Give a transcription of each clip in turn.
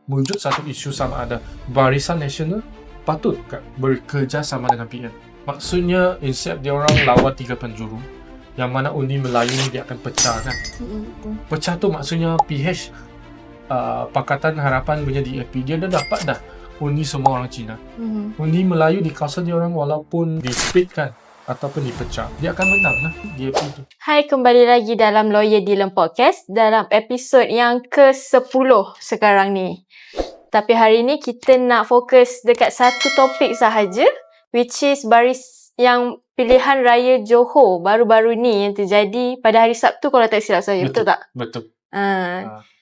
wujud satu isu sama ada Barisan Nasional patut bekerja sama dengan PN. Maksudnya instead dia orang lawan 3 penjuru, yang mana undi Melayu ni dia akan pecah kan. Pecah tu maksudnya PH Pakatan Harapan punya DAP dia dah dapat dah undi semua orang Cina. Undi Melayu di kawasan dia orang walaupun di-split kan ataupun dipecah, dia akan menang lah DAP tu. Hai, kembali lagi dalam Lawyer Dylan Podcast dalam episod yang ke-10 sekarang ni. Tapi hari ni kita nak fokus dekat satu topik sahaja, which is yang pilihan raya Johor baru-baru ni yang terjadi pada hari Sabtu kalau tak silap saya. Betul tak? Betul.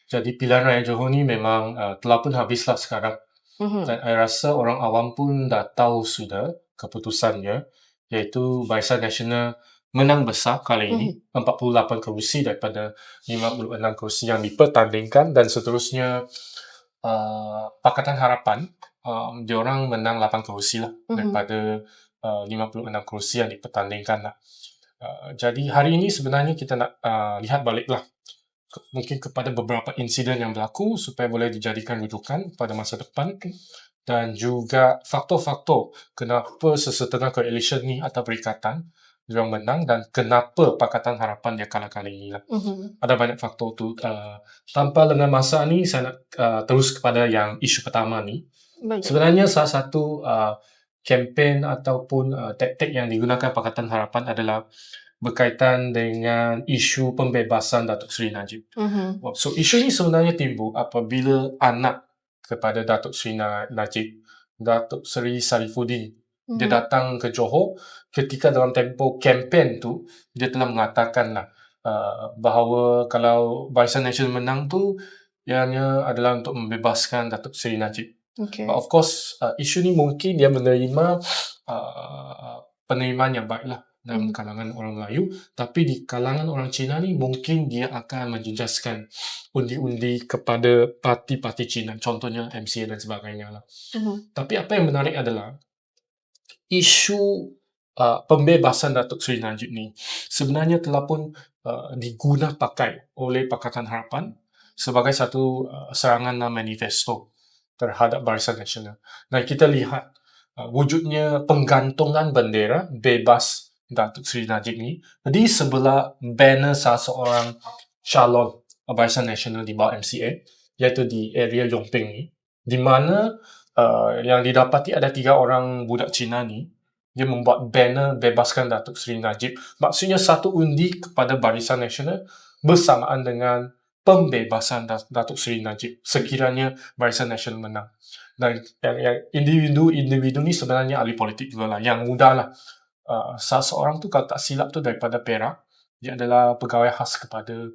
Jadi pilihan raya Johor ni memang telah pun habislah sekarang. Dan saya rasa orang awam pun dah tahu sudah keputusannya, iaitu Barisan Nasional menang besar kali ini, 48 kerusi daripada 56 kerusi yang dipertandingkan, dan seterusnya Pakatan Harapan diorang menang 8 kerusi lah daripada 56 kerusi yang dipertandingkan lah. Jadi hari ini sebenarnya kita nak lihat balik lah mungkin kepada beberapa insiden yang berlaku supaya boleh dijadikan rujukan pada masa depan, dan juga faktor-faktor kenapa sesetengah coalition ni atau perikatan diorang menang dan kenapa Pakatan Harapan dia kalah kali ini lah. Ada banyak faktor tu. Tanpa lengah masa ni, saya nak terus kepada yang isu pertama ni. Sebenarnya salah satu kempen ataupun taktik yang digunakan Pakatan Harapan adalah berkaitan dengan isu pembebasan Datuk Seri Najib. So isu ni sebenarnya timbul apabila anak kepada Datuk Seri Najib, Datuk Seri Sarifuddin, dia datang ke Johor. Ketika dalam tempoh kempen tu, dia telah mengatakan lah bahawa kalau Barisan Nasional menang tu, ianya adalah untuk membebaskan Datuk Seri Najib. But of course, isu ni mungkin dia menerima penerimaan yang baik lah dalam kalangan orang Melayu, tapi di kalangan orang Cina ni mungkin dia akan menjejaskan undi-undi kepada parti-parti Cina, contohnya MCA dan sebagainya lah. Tapi apa yang menarik adalah isu pembebasan Datuk Seri Najib ni sebenarnya telah pun digunakan pakai oleh Pakatan Harapan sebagai satu serangan manifesto terhadap Barisan Nasional. Dan kita lihat wujudnya penggantungan bendera bebas Datuk Seri Najib ni di sebelah banner salah seorang calon Barisan Nasional di bawah MCA, iaitu di area Yongping ni, di mana yang didapati ada 3 orang budak Cina ni, dia membuat banner bebaskan Datuk Seri Najib. Maksudnya satu undi kepada Barisan Nasional bersamaan dengan pembebasan Datuk Seri Najib sekiranya Barisan Nasional menang. Dan yang individu ni sebenarnya ahli politik juga lah, yang muda lah. Salah seorang tu kalau tak silap tu daripada Perak, dia adalah pegawai khas kepada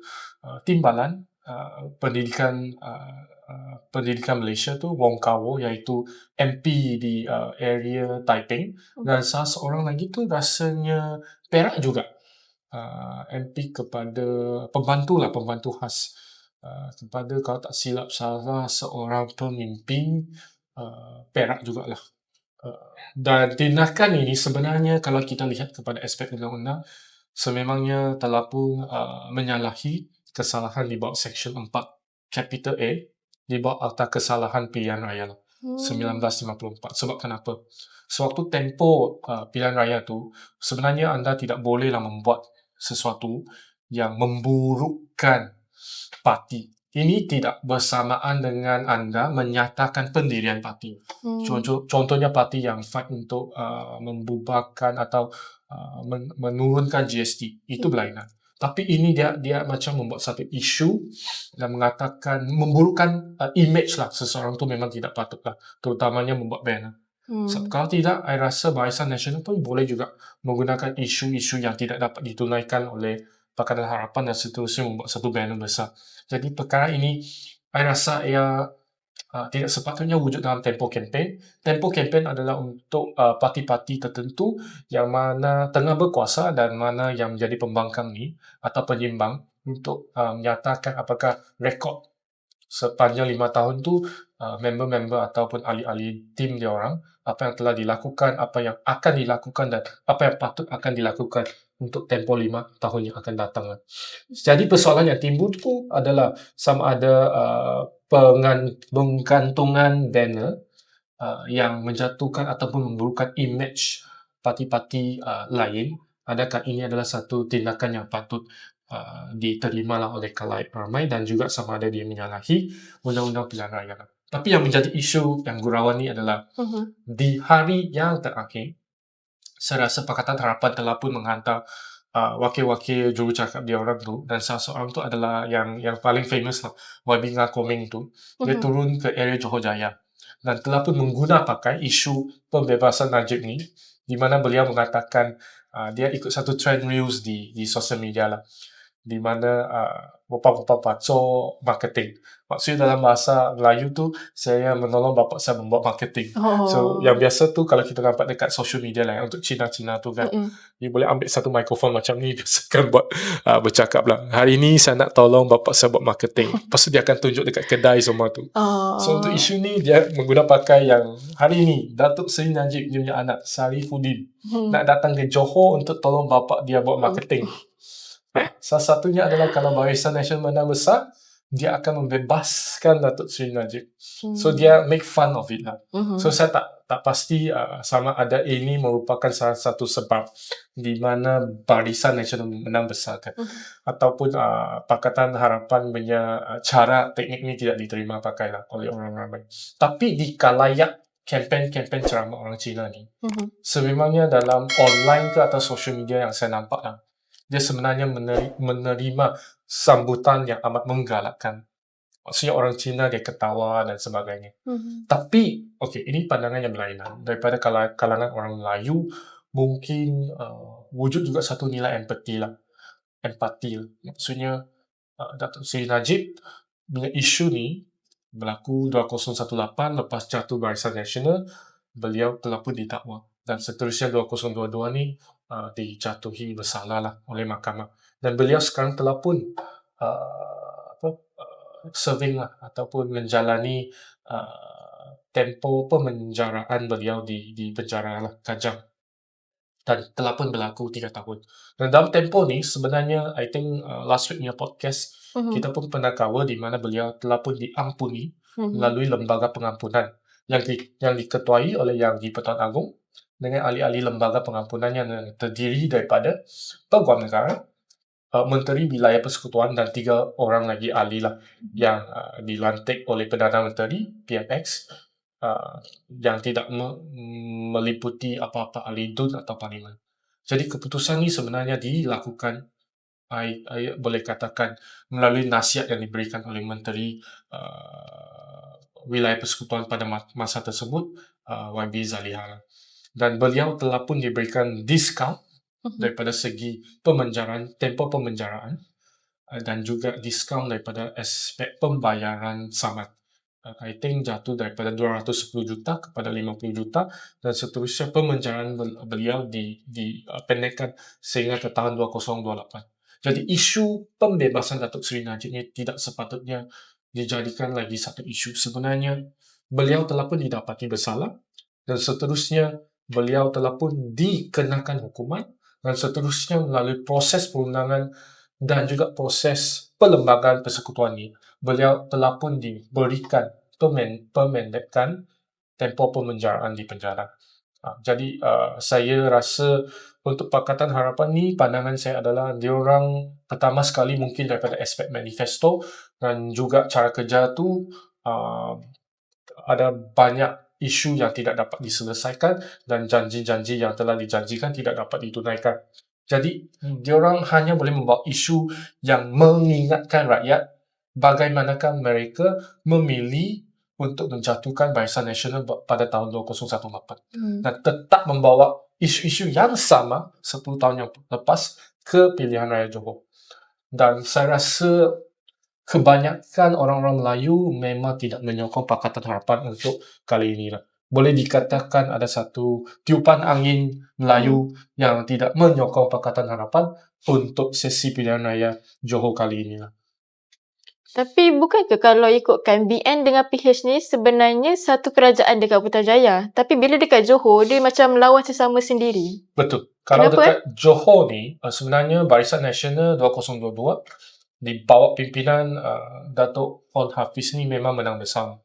Timbalan Pendidikan Malaysia tu, Wong Kar-Wai, iaitu MP di area Taiping. Dan salah seorang lagi tu rasanya Perak juga, MP kepada pembantu khas kepada, kalau tak silap, salah seorang pemimpin Perak jugalah. Dan tindakan ini sebenarnya kalau kita lihat kepada aspek undang-undang, sememangnya telah pun menyalahi kesalahan di bawah Seksyen 4 Capital A di bawah Akta Kesalahan Pilihan Raya 1954. Sebab kenapa? Sewaktu tempoh pilihan raya tu, sebenarnya anda tidak bolehlah membuat sesuatu yang memburukkan parti. Ini tidak bersamaan dengan anda menyatakan pendirian parti. Contohnya parti yang fight untuk membubarkan atau menurunkan GST. Itu berlainan. Tapi ini dia macam membuat satu isu dan mengatakan, memburukkan image lah seseorang tu memang tidak patut lah. Terutamanya membuat banner. Kalau tidak, saya rasa Barisan Nasional pun boleh juga menggunakan isu-isu yang tidak dapat ditunaikan oleh Pakatan Harapan dan seterusnya membuat satu banner besar. Jadi perkara ini, saya rasa ia tidak sepatutnya wujud dalam tempoh kempen. Tempoh kempen adalah untuk parti-parti tertentu yang mana tengah berkuasa dan mana yang menjadi pembangkang ni atau penyimbang untuk menyatakan apakah rekod sepanjang 5 tahun tu member-member ataupun ahli-ahli tim dia orang, apa yang telah dilakukan, apa yang akan dilakukan dan apa yang patut akan dilakukan untuk tempoh 5 tahun yang akan datang lah. Jadi persoalan yang timbul tu adalah sama ada penggantungan banner yang menjatuhkan ataupun memburukan image parti-parti lain. Adakah ini adalah satu tindakan yang patut diterimalah oleh khalayak ramai dan juga sama ada dia menyalahi undang-undang pilihan raya. Tapi yang menjadi isu yang gurauan ni adalah di hari yang terakhir, saya rasa Pakatan Harapan telah pun menghantar wakil-wakil jurucakap dia orang tu, dan salah seorang tu adalah yang paling famous lah, YB Ngah Komeng tu. Dia turun ke area Johor Jaya dan telah pun pakai isu pembebasan Najib ni, di mana beliau mengatakan dia ikut satu trend reels di sosial media lah, di mana bapa-bapa pacok marketing. Maksudnya dalam bahasa Melayu tu, saya menolong bapa saya membuat marketing. So, yang biasa tu kalau kita nampak dekat social media lah, untuk Cina-Cina tu kan, dia boleh ambil satu mikrofon macam ni, biasakan buat bercakap lah. Hari ni saya nak tolong bapa saya buat marketing. Lepas tu dia akan tunjuk dekat kedai semua tu. So, untuk isu ni, dia mengguna pakai yang hari ni, Datuk Seri Najib dia punya anak, Sarifuddin, nak datang ke Johor untuk tolong bapa dia buat marketing. Salah satunya adalah kalau Barisan Nasional menang besar, dia akan membebaskan Datuk Seri Najib. So dia make fun of it lah. So saya tak pasti sama ada ini merupakan salah satu sebab di mana Barisan Nasional menang besar kan, ataupun Pakatan Harapan punya cara teknik ni tidak diterima pakai lah oleh orang ramai. Tapi di khalayak kempen-kempen ceramah orang Cina ni, sebenarnya dalam online ke atau social media yang saya nampak lah, dia sebenarnya menerima sambutan yang amat menggalakkan. Maksudnya orang Cina dia ketawa dan sebagainya. Tapi, ini pandangan yang berlainan. Daripada kalangan orang Melayu, mungkin wujud juga satu nilai empati lah. Maksudnya, Datuk Seri Najib punya isu ni berlaku 2018 lepas jatuh Barisan Nasional, beliau telah pun didakwa. Dan seterusnya 2022 ni dijatuhi bersalah lah oleh mahkamah. Dan beliau sekarang telah pun serving lah, ataupun menjalani tempoh pemenjaraan beliau di penjara lah, Kajang. Dan telah pun berlaku 3 tahun. Dan dalam tempoh ni sebenarnya, I think last week punya podcast, kita pun pernah cover di mana beliau telah pun diampuni melalui lembaga pengampunan yang diketuai oleh Yang di-Pertuan Agong dengan ahli-ahli lembaga pengampunan yang terdiri daripada Peguam Negara, Menteri Wilayah Persekutuan dan 3 orang lagi ahli lah yang dilantik oleh Perdana Menteri PMX, yang tidak meliputi apa-apa ahli DUN atau Parlimen. Jadi keputusan ni sebenarnya dilakukan, I boleh katakan, melalui nasihat yang diberikan oleh Menteri Wilayah Persekutuan pada masa tersebut, YB Zaliha. Dan beliau telah pun diberikan diskaun daripada segi tempoh pemenjaraan, dan juga diskaun daripada aspek pembayaran samad. I think jatuh daripada 210 juta kepada 50 juta, dan seterusnya pemenjaraan beliau dipendekkan sehingga ke tahun 2028. Jadi isu pembebasan Datuk Seri Najib ini tidak sepatutnya dijadikan lagi satu isu. Sebenarnya beliau telah pun didapati bersalah, dan seterusnya beliau telah pun dikenakan hukuman, dan seterusnya melalui proses perundangan dan juga proses perlembagaan persekutuan ini, beliau telah pun diberikan pemendekan tempoh pemenjaraan di penjara. Jadi saya rasa untuk Pakatan Harapan ni, pandangan saya adalah diorang pertama sekali mungkin daripada aspek manifesto dan juga cara kerja tu ada banyak isu yang tidak dapat diselesaikan dan janji-janji yang telah dijanjikan tidak dapat ditunaikan. Jadi, diorang hanya boleh membawa isu yang mengingatkan rakyat bagaimanakah mereka memilih untuk menjatuhkan Barisan Nasional pada tahun 2018 dan tetap membawa isu-isu yang sama 10 tahun yang lepas ke pilihan raya Johor. Dan saya rasa kebanyakan orang-orang Melayu memang tidak menyokong Pakatan Harapan untuk kali ini lah. Boleh dikatakan ada satu tiupan angin Melayu yang tidak menyokong Pakatan Harapan untuk sesi pilihan raya Johor kali ini lah. Tapi bukankah kalau ikutkan BN dengan PH ni sebenarnya satu kerajaan dekat Putrajaya. Tapi bila dekat Johor, dia macam lawan sesama sendiri. Betul. Kalau Kenapa, dekat Johor ni, sebenarnya Barisan Nasional 2022 di bawah pimpinan Datuk On Hafiz ni memang menang besar.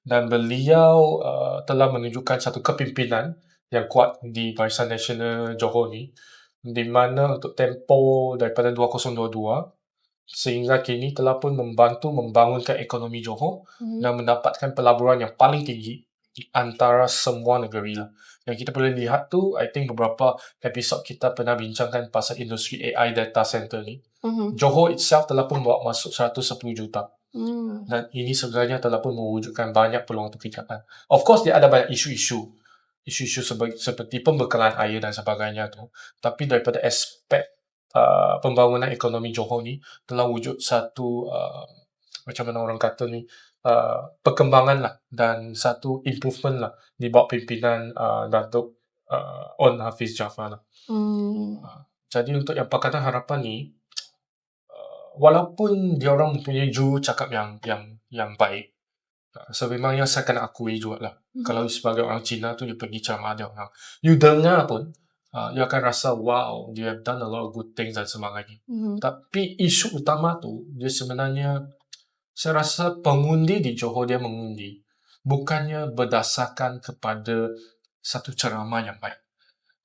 Dan beliau telah menunjukkan satu kepimpinan yang kuat di Barisan Nasional Johor ni, di mana untuk tempoh daripada 2022 sehingga kini telah pun membantu membangunkan ekonomi Johor dan mendapatkan pelaburan yang paling tinggi di antara semua negeri lah. Yang kita boleh lihat tu, I think beberapa episod kita pernah bincangkan pasal industri AI data center ni. Johor itself telah pun bawa masuk 110 juta. Dan ini sebenarnya telah pun mewujudkan banyak peluang pekerjaan. Of course, dia ada banyak isu-isu seperti pembekalan air dan sebagainya tu. Tapi daripada aspek pembangunan ekonomi Johor ni telah wujud satu macam mana orang kata ni, perkembangan lah dan satu improvement lah di bawah pimpinan Datuk On Hafiz Jaafar lah. Jadi untuk yang Pakatan Harapan ni, walaupun dia orang mempunyai juru cakap yang baik, sebenarnya saya kena akui jugalah. Kalau sebagai orang Cina tu, dia pergi ceramah dia orang, you dengar pun you akan rasa wow, they have done a lot of good things dan sebagainya. Tapi isu utama tu, dia sebenarnya saya rasa pengundi di Johor dia mengundi bukannya berdasarkan kepada satu ceramah yang baik.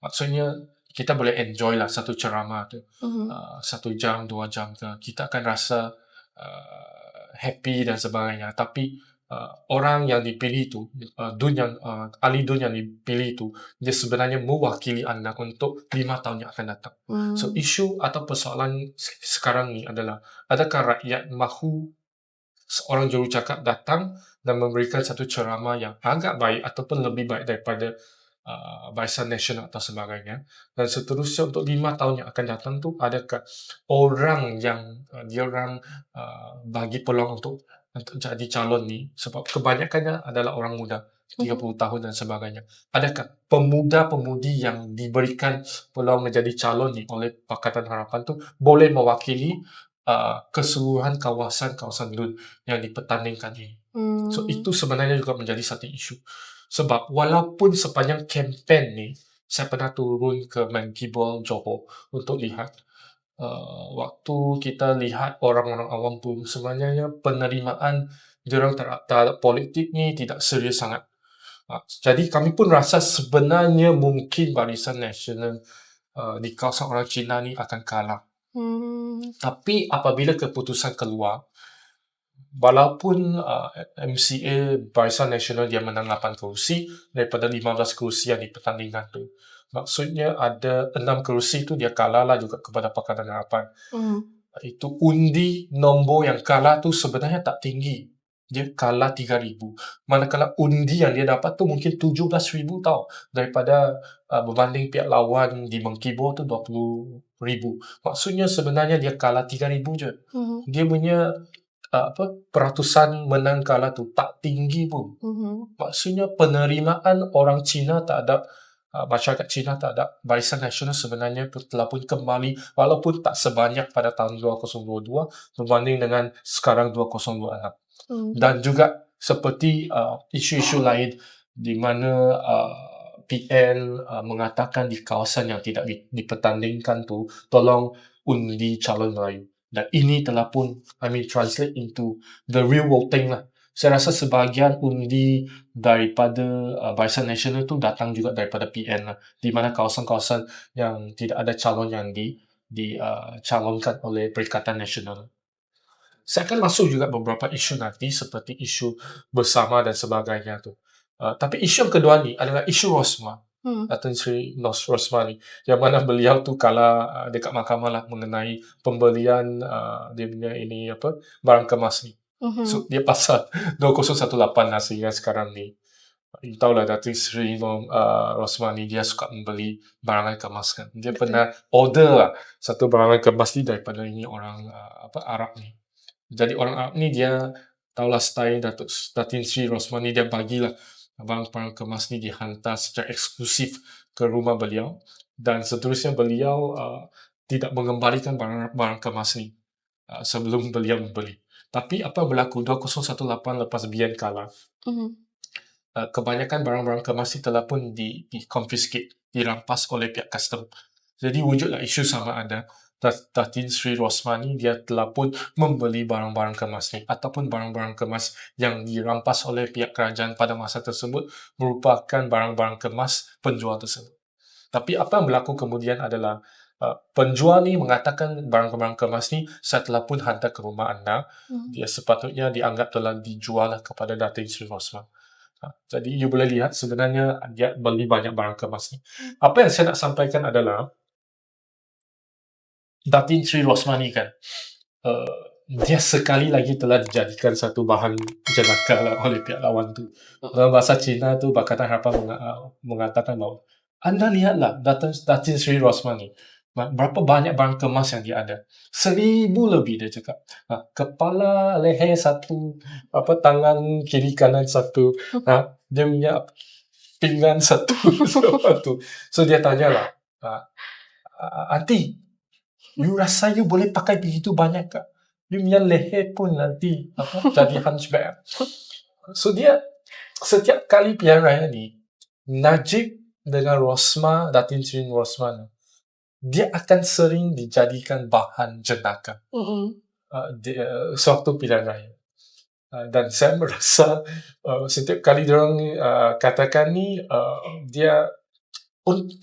Maksudnya kita boleh enjoy lah satu ceramah tu, 1 jam, 2 jam ke, kita akan rasa happy dan sebagainya. Tapi orang yang dipilih tu, ahli dun yang dipilih tu, dia sebenarnya mewakili anda untuk 5 tahun yang akan datang. So isu atau persoalan sekarang ni adalah, adakah rakyat mahu seorang jurucakap datang dan memberikan satu ceramah yang agak baik ataupun lebih baik daripada Barisan Nasional atau sebagainya. Dan seterusnya untuk 5 tahun yang akan datang tu, adakah orang yang diorang bagi peluang untuk jadi calon ni, sebab kebanyakannya adalah orang muda 30 tahun dan sebagainya, adakah pemuda-pemudi yang diberikan peluang menjadi calon ni oleh Pakatan Harapan tu boleh mewakili keseluruhan kawasan-kawasan dun yang dipertandingkan ini. So itu sebenarnya juga menjadi satu isu. Sebab walaupun sepanjang kempen ni, saya pernah turun ke Mangkibol Johor untuk lihat, waktu kita lihat orang-orang awam tu, sebenarnya penerimaan diorang terhadap politik ni tidak serius sangat. Jadi kami pun rasa sebenarnya mungkin Barisan Nasional di kawasan orang Cina ni akan kalah. Tapi apabila keputusan keluar, walaupun MCA Barisan Nasional dia menang 8 kerusi daripada 15 kerusi yang dipertandingkan tu, maksudnya ada 6 kerusi tu dia kalah lah juga kepada Pakatan Harapan. Itu undi nombor yang kalah tu sebenarnya tak tinggi, dia kalah 3,000. Manakala undi yang dia dapat tu mungkin 17,000 tau, daripada berbanding pihak lawan di Mengkibor tu 20,000. Maksudnya sebenarnya dia kalah 3,000 je. Dia punya peratusan menang kalah tu tak tinggi pun. Maksudnya penerimaan orang Cina terhadap masyarakat Cina terhadap Barisan Nasional sebenarnya telah pun kembali, walaupun tak sebanyak pada tahun 2022 berbanding dengan sekarang 2026. Dan juga seperti isu-isu lain di mana PN mengatakan di kawasan yang tidak dipertandingkan tu, tolong undi calon Melayu. Dan ini telah pun translate into the real voting lah. Saya rasa sebahagian undi daripada Barisan Nasional tu datang juga daripada PN lah, di mana kawasan-kawasan yang tidak ada calon yang dicalonkan oleh Perikatan Nasional. Saya akan masuk juga beberapa isu nanti seperti isu bersama dan sebagainya tu. Tapi isu yang kedua ni adalah isu Rosmah. Datin Sri Rosmah ni, yang mana beliau tu kalah dekat mahkamah lah mengenai pembelian dia punya barang kemas ni. So dia pasal 2018 lah sehingga sekarang ni. You tahu lah Datin Sri Rosmah ni dia suka membeli barangan kemas kan. Dia pernah order lah satu barangan kemas ni daripada ini orang Arab ni. Jadi orang Arab ni dia tahulah style Datin Sri Rosmah ni, dia bagilah barang-barang kemas ni dihantar secara eksklusif ke rumah beliau, dan seterusnya beliau tidak mengembalikan barang-barang kemas ni sebelum beliau membeli. Tapi apa yang berlaku 2018 lepas BN kalah, kebanyakan barang-barang kemas ni telah pun di-confiscate, dirampas oleh pihak custom. Jadi wujudlah isu sama ada Datin Sri Rosmani dia telah pun membeli barang-barang kemas ni ataupun barang-barang kemas yang dirampas oleh pihak kerajaan pada masa tersebut merupakan barang-barang kemas penjual tersebut. Tapi apa yang berlaku kemudian adalah penjual ni mengatakan barang-barang kemas ni saya telah pun hantar ke rumah anda. Dia sepatutnya dianggap telah dijual kepada Datin Sri Rosmani. Jadi you boleh lihat sebenarnya dia beli banyak barang kemas ni. Apa yang saya nak sampaikan adalah Datin Sri Rosmani kan, dia sekali lagi telah dijadikan satu bahan jenaka lah oleh pihak lawan tu. Dalam bahasa Cina tu Pakatan Harapan mengatakan bahawa anda lihatlah Datin Sri Rosmani, berapa banyak barang kemas yang dia ada. 1,000 lebih dia cakap. Kepala, leher satu, tangan kiri kanan satu, dia punya pinggan satu. So dia tanyalah, aunty, you rasa you boleh pakai begitu banyak ke? You punya leher pun nanti jadi hunchback. So dia setiap kali pilihan raya ni, Najib dengan Datin Sri Rosmani, dia akan sering dijadikan bahan jenaka sewaktu pilihan raya. Dan saya merasa setiap kali diorang katakan ni, dia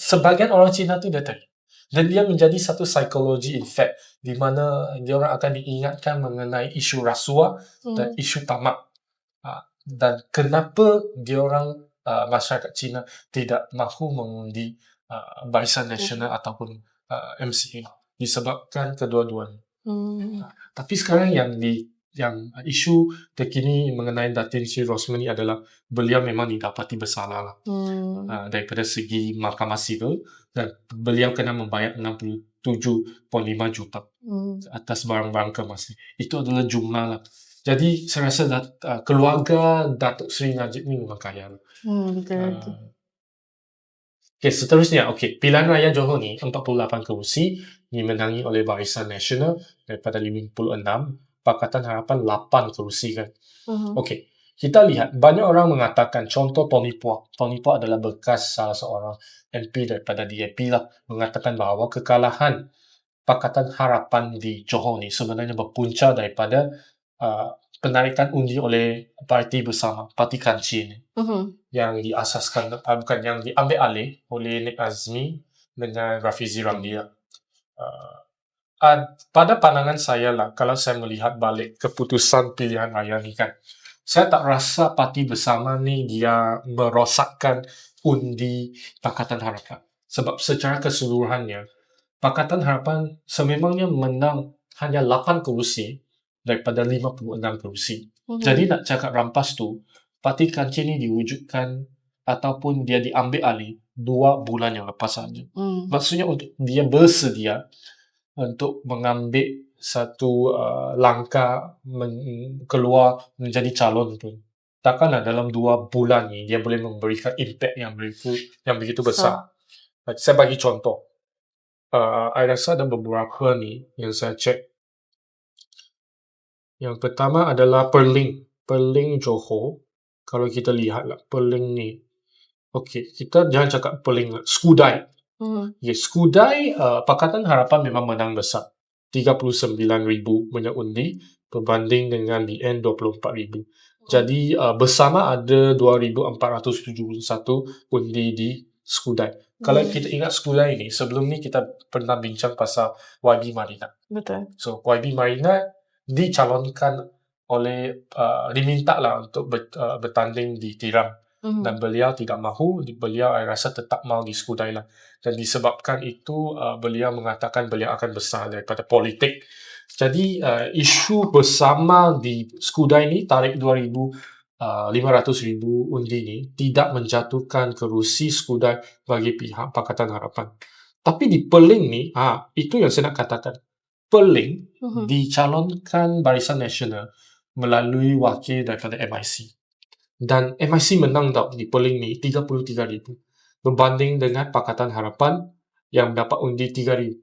sebahagian orang Cina tu dia tahu. Dan dia menjadi satu psikologi effect di mana diorang akan diingatkan mengenai isu rasuah dan isu tamak. Dan kenapa diorang masyarakat Cina tidak mahu mengundi Barisan Nasional ataupun MCA disebabkan kedua-duanya. Tapi sekarang yang isu terkini mengenai Datin Sri Rosmani adalah beliau memang didapati bersalah lah, daripada segi mahkamah sivil, dan beliau kena membayar 67.5 juta atas barang-barang kemas ni. Itu adalah jumlah lah. Jadi saya rasa keluarga Datuk Seri Najib ni memang kaya lah. Okay, seterusnya, pilihan raya Johor ni 48 kerusi dimenangi oleh Barisan Nasional daripada 56, Pakatan Harapan 8 kerusi kan. Kita lihat banyak orang mengatakan contoh Tony Puak. Tony Puak adalah bekas salah seorang MP daripada DAP lah, mengatakan bahawa kekalahan Pakatan Harapan di Johor ni sebenarnya berpunca daripada penarikan undi oleh Parti Bersama, Parti Kanci ni, yang diasaskan, yang diambil alih oleh Nik Azmi dengan Rafizi Ramli. Pada pandangan saya lah, kalau saya melihat balik keputusan pilihan raya ni kan, saya tak rasa Parti Bersama ni dia merosakkan undi Pakatan Harapan. Sebab secara keseluruhannya, Pakatan Harapan sememangnya menang hanya 8 kerusi daripada 56 kerusi. Jadi nak cakap rampas tu, Parti Kanci ni diwujudkan ataupun dia diambil alih 2 bulan yang lepas saja. Maksudnya untuk dia bersedia untuk mengambil satu langkah keluar menjadi calon pun. Takkanlah dalam 2 bulan ni dia boleh memberikan impact yang begitu besar. Saya bagi contoh. Saya rasa ada beberapa ni yang saya cek. Yang pertama adalah Perling Johor. Kalau kita lihatlah Perling ni. Kita jangan cakap Perling, Skudai. Skudai, Pakatan Harapan memang menang besar. 39,000 banyak undi berbanding dengan BN 24,000. Jadi bersama ada 2,471 undi di Skudai. Kalau kita ingat Skudai ni, sebelum ni kita pernah bincang pasal YB Marina. Betul. So YB Marina dicalonkan oleh diminta lah untuk bertanding di Tiram. Dan beliau tidak mahu, beliau rasa tetap mahu di Skudai lah. Dan disebabkan itu beliau mengatakan beliau akan besar daripada politik. Jadi isu bersama di Skudai ni, tarik 500,000 undi ni tidak menjatuhkan kerusi Skudai bagi pihak Pakatan Harapan. Tapi di Perling ni, itu yang saya nak katakan. Perling dicalonkan Barisan Nasional melalui wakil daripada MIC. Dan MIC menang di Perling ni 33,000 berbanding dengan Pakatan Harapan yang mendapat undi 31,857.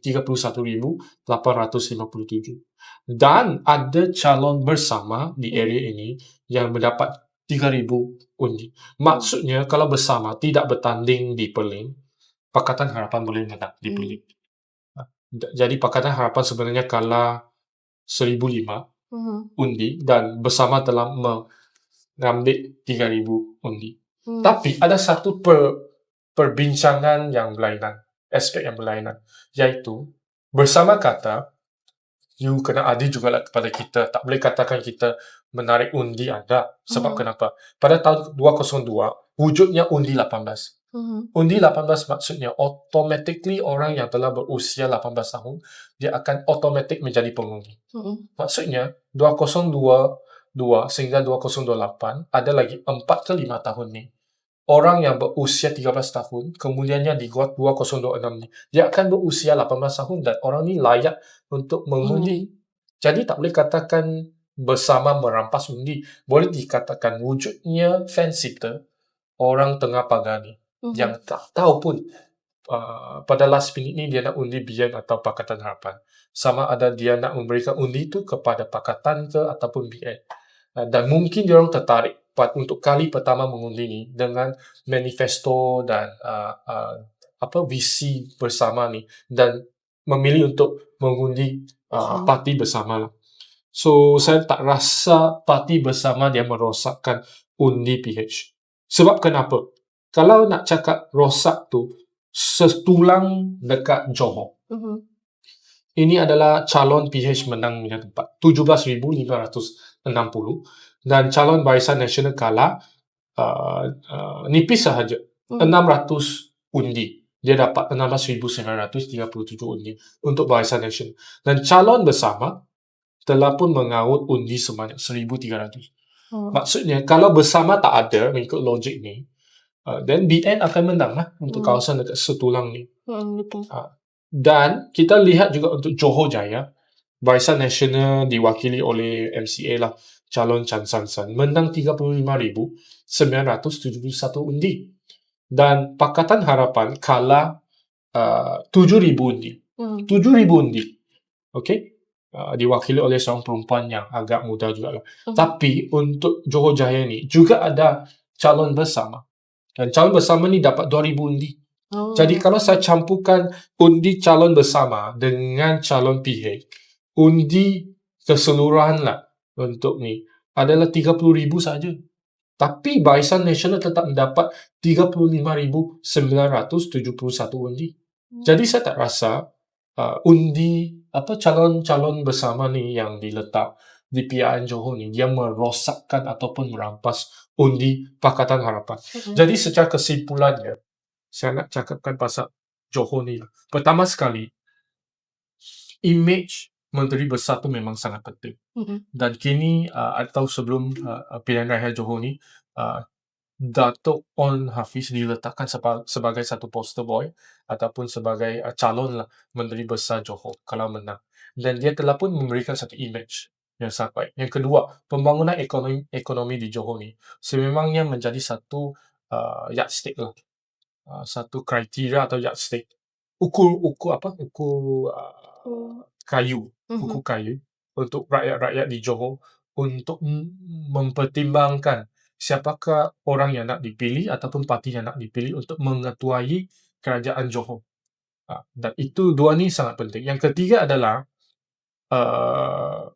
Dan ada calon bersama di area ini yang mendapat 3,000 undi. Maksudnya kalau bersama tidak bertanding di Perling, Pakatan Harapan boleh menang di Perling. Jadi Pakatan Harapan sebenarnya kalah 1,005 undi dan bersama telah mengambil 3,000 undi. Tapi ada satu perbincangan yang berlainan, aspek yang berlainan, iaitu bersama kata you kena adil jugalah kepada kita. Tak boleh katakan kita menarik undi anda. Sebab kenapa? Pada tahun 202, wujudnya undi 18. Undi 18 maksudnya automatically orang yang telah berusia 18 tahun, dia akan automatik menjadi pengundi. Maksudnya 2022 sehingga 2028 ada lagi 4 ke 5 tahun ni. Orang yang berusia 13 tahun, kemudiannya di 2026 ni, dia akan berusia 18 tahun dan orang ni layak untuk mengundi. Jadi tak boleh katakan bersama merampas undi. Boleh dikatakan wujudnya fence-sitter, orang tengah pagar ni, yang tak tahu pun pada last minute ni dia nak undi BN atau Pakatan Harapan. Sama ada dia nak memberikan undi tu kepada Pakatan ke ataupun BN. Dan mungkin dia orang tertarik untuk kali pertama mengundi ni dengan manifesto dan visi bersama ni dan memilih untuk mengundi parti bersama lah. So saya tak rasa parti bersama dia merosakkan undi PH. Sebab kenapa? Kalau nak cakap rosak tu setulang dekat Johor. Ini adalah calon PH menang punya tempat 17,560 dan calon Barisan Nasional kalah nipis sahaja 600 undi. Dia dapat 16,937 undi untuk Barisan Nasional. Dan calon bersama telah pun mengaut undi sebanyak 1,300. Maksudnya kalau bersama tak ada mengikut logik ni, then BN akan menang lah untuk kawasan dekat setulang ni. Betul. Dan kita lihat juga untuk Johor Jaya, Barisan Nasional diwakili oleh MCA lah, calon Chan San San, menang 35,971 undi. Dan Pakatan Harapan kalah 7,000 undi. 7,000 undi. Okey? Diwakili oleh seorang perempuan yang agak muda juga lah. Tapi untuk Johor Jaya ni juga ada calon bersama. Dan calon bersama ni dapat 2,000 undi. Jadi kalau saya campurkan undi calon bersama dengan calon PH, undi keseluruhan lah untuk ni adalah 30,000 saja. Tapi Barisan Nasional tetap mendapat 35,971 undi. Jadi saya tak rasa undi calon-calon bersama ni yang diletak di PRN Johor ni dia merosakkan ataupun merampas undi Pakatan Harapan. Jadi secara kesimpulannya, saya nak cakapkan pasal Johor ni. Pertama sekali, image Menteri Besar tu memang sangat penting. Dan kini atau sebelum pilihan raya Johor ni, Datuk On Hafiz diletakkan sebagai satu poster boy ataupun sebagai calon lah Menteri Besar Johor kalau menang. Dan dia telah pun memberikan satu image yang sangat baik. Yang kedua, pembangunan ekonomi di Johor ni sememangnya menjadi satu yardstick lah. Satu kriteria atau yardstick. Ukur kayu untuk rakyat-rakyat di Johor untuk mempertimbangkan siapakah orang yang nak dipilih ataupun parti yang nak dipilih untuk mengetuai kerajaan Johor. Dan itu dua ni sangat penting. Yang ketiga adalah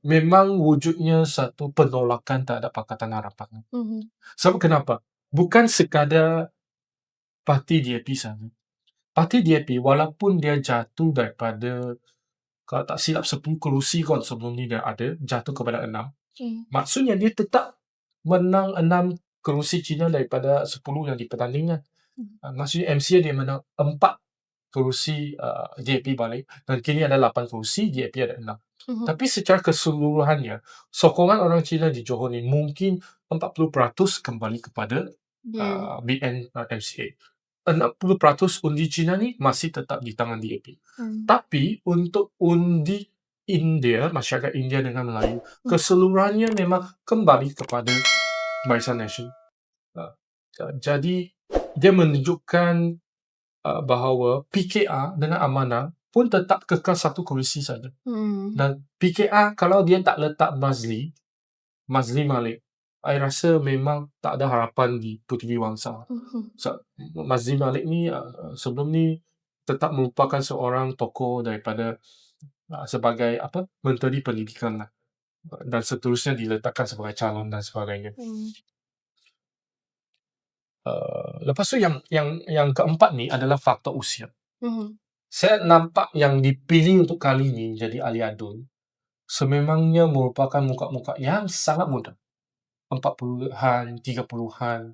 memang wujudnya satu penolakan terhadap Pakatan Harapan. Sebab kenapa? Bukan sekadar parti DAP saja. Parti DAP walaupun dia jatuh daripada, kalau tak silap 10 kerusi kot sebelum ni dia ada, jatuh kepada 6. Maksudnya dia tetap menang 6 kerusi Cina daripada 10 yang dipertandingkan. Maksudnya MCA dia menang 4 kerusi DAP balik dan kini ada 8 kerusi, DAP ada 6. Tapi secara keseluruhannya, sokongan orang Cina di Johor ni mungkin 40% kembali kepada BN MCA. 60% undi Cina ni masih tetap di tangan DAP. Tapi untuk undi India, masyarakat India dengan Melayu, keseluruhannya memang kembali kepada Barisan Nasional. Jadi dia menunjukkan bahawa PKR dengan Amanah pun tetap kekal satu kerusi saja. Hmm. Dan PKR kalau dia tak letak Mazli Malik, I rasa memang tak ada harapan di Puteri Wangsa. Mazli Malik ni sebelum ni tetap merupakan seorang tokoh daripada sebagai Menteri Pendidikan lah. Dan seterusnya diletakkan sebagai calon dan sebagainya. Lepas tu yang keempat ni adalah faktor usia. Saya nampak yang dipilih untuk kali ni jadi ahli adun sememangnya merupakan muka-muka yang sangat muda. 40-an, 30-an,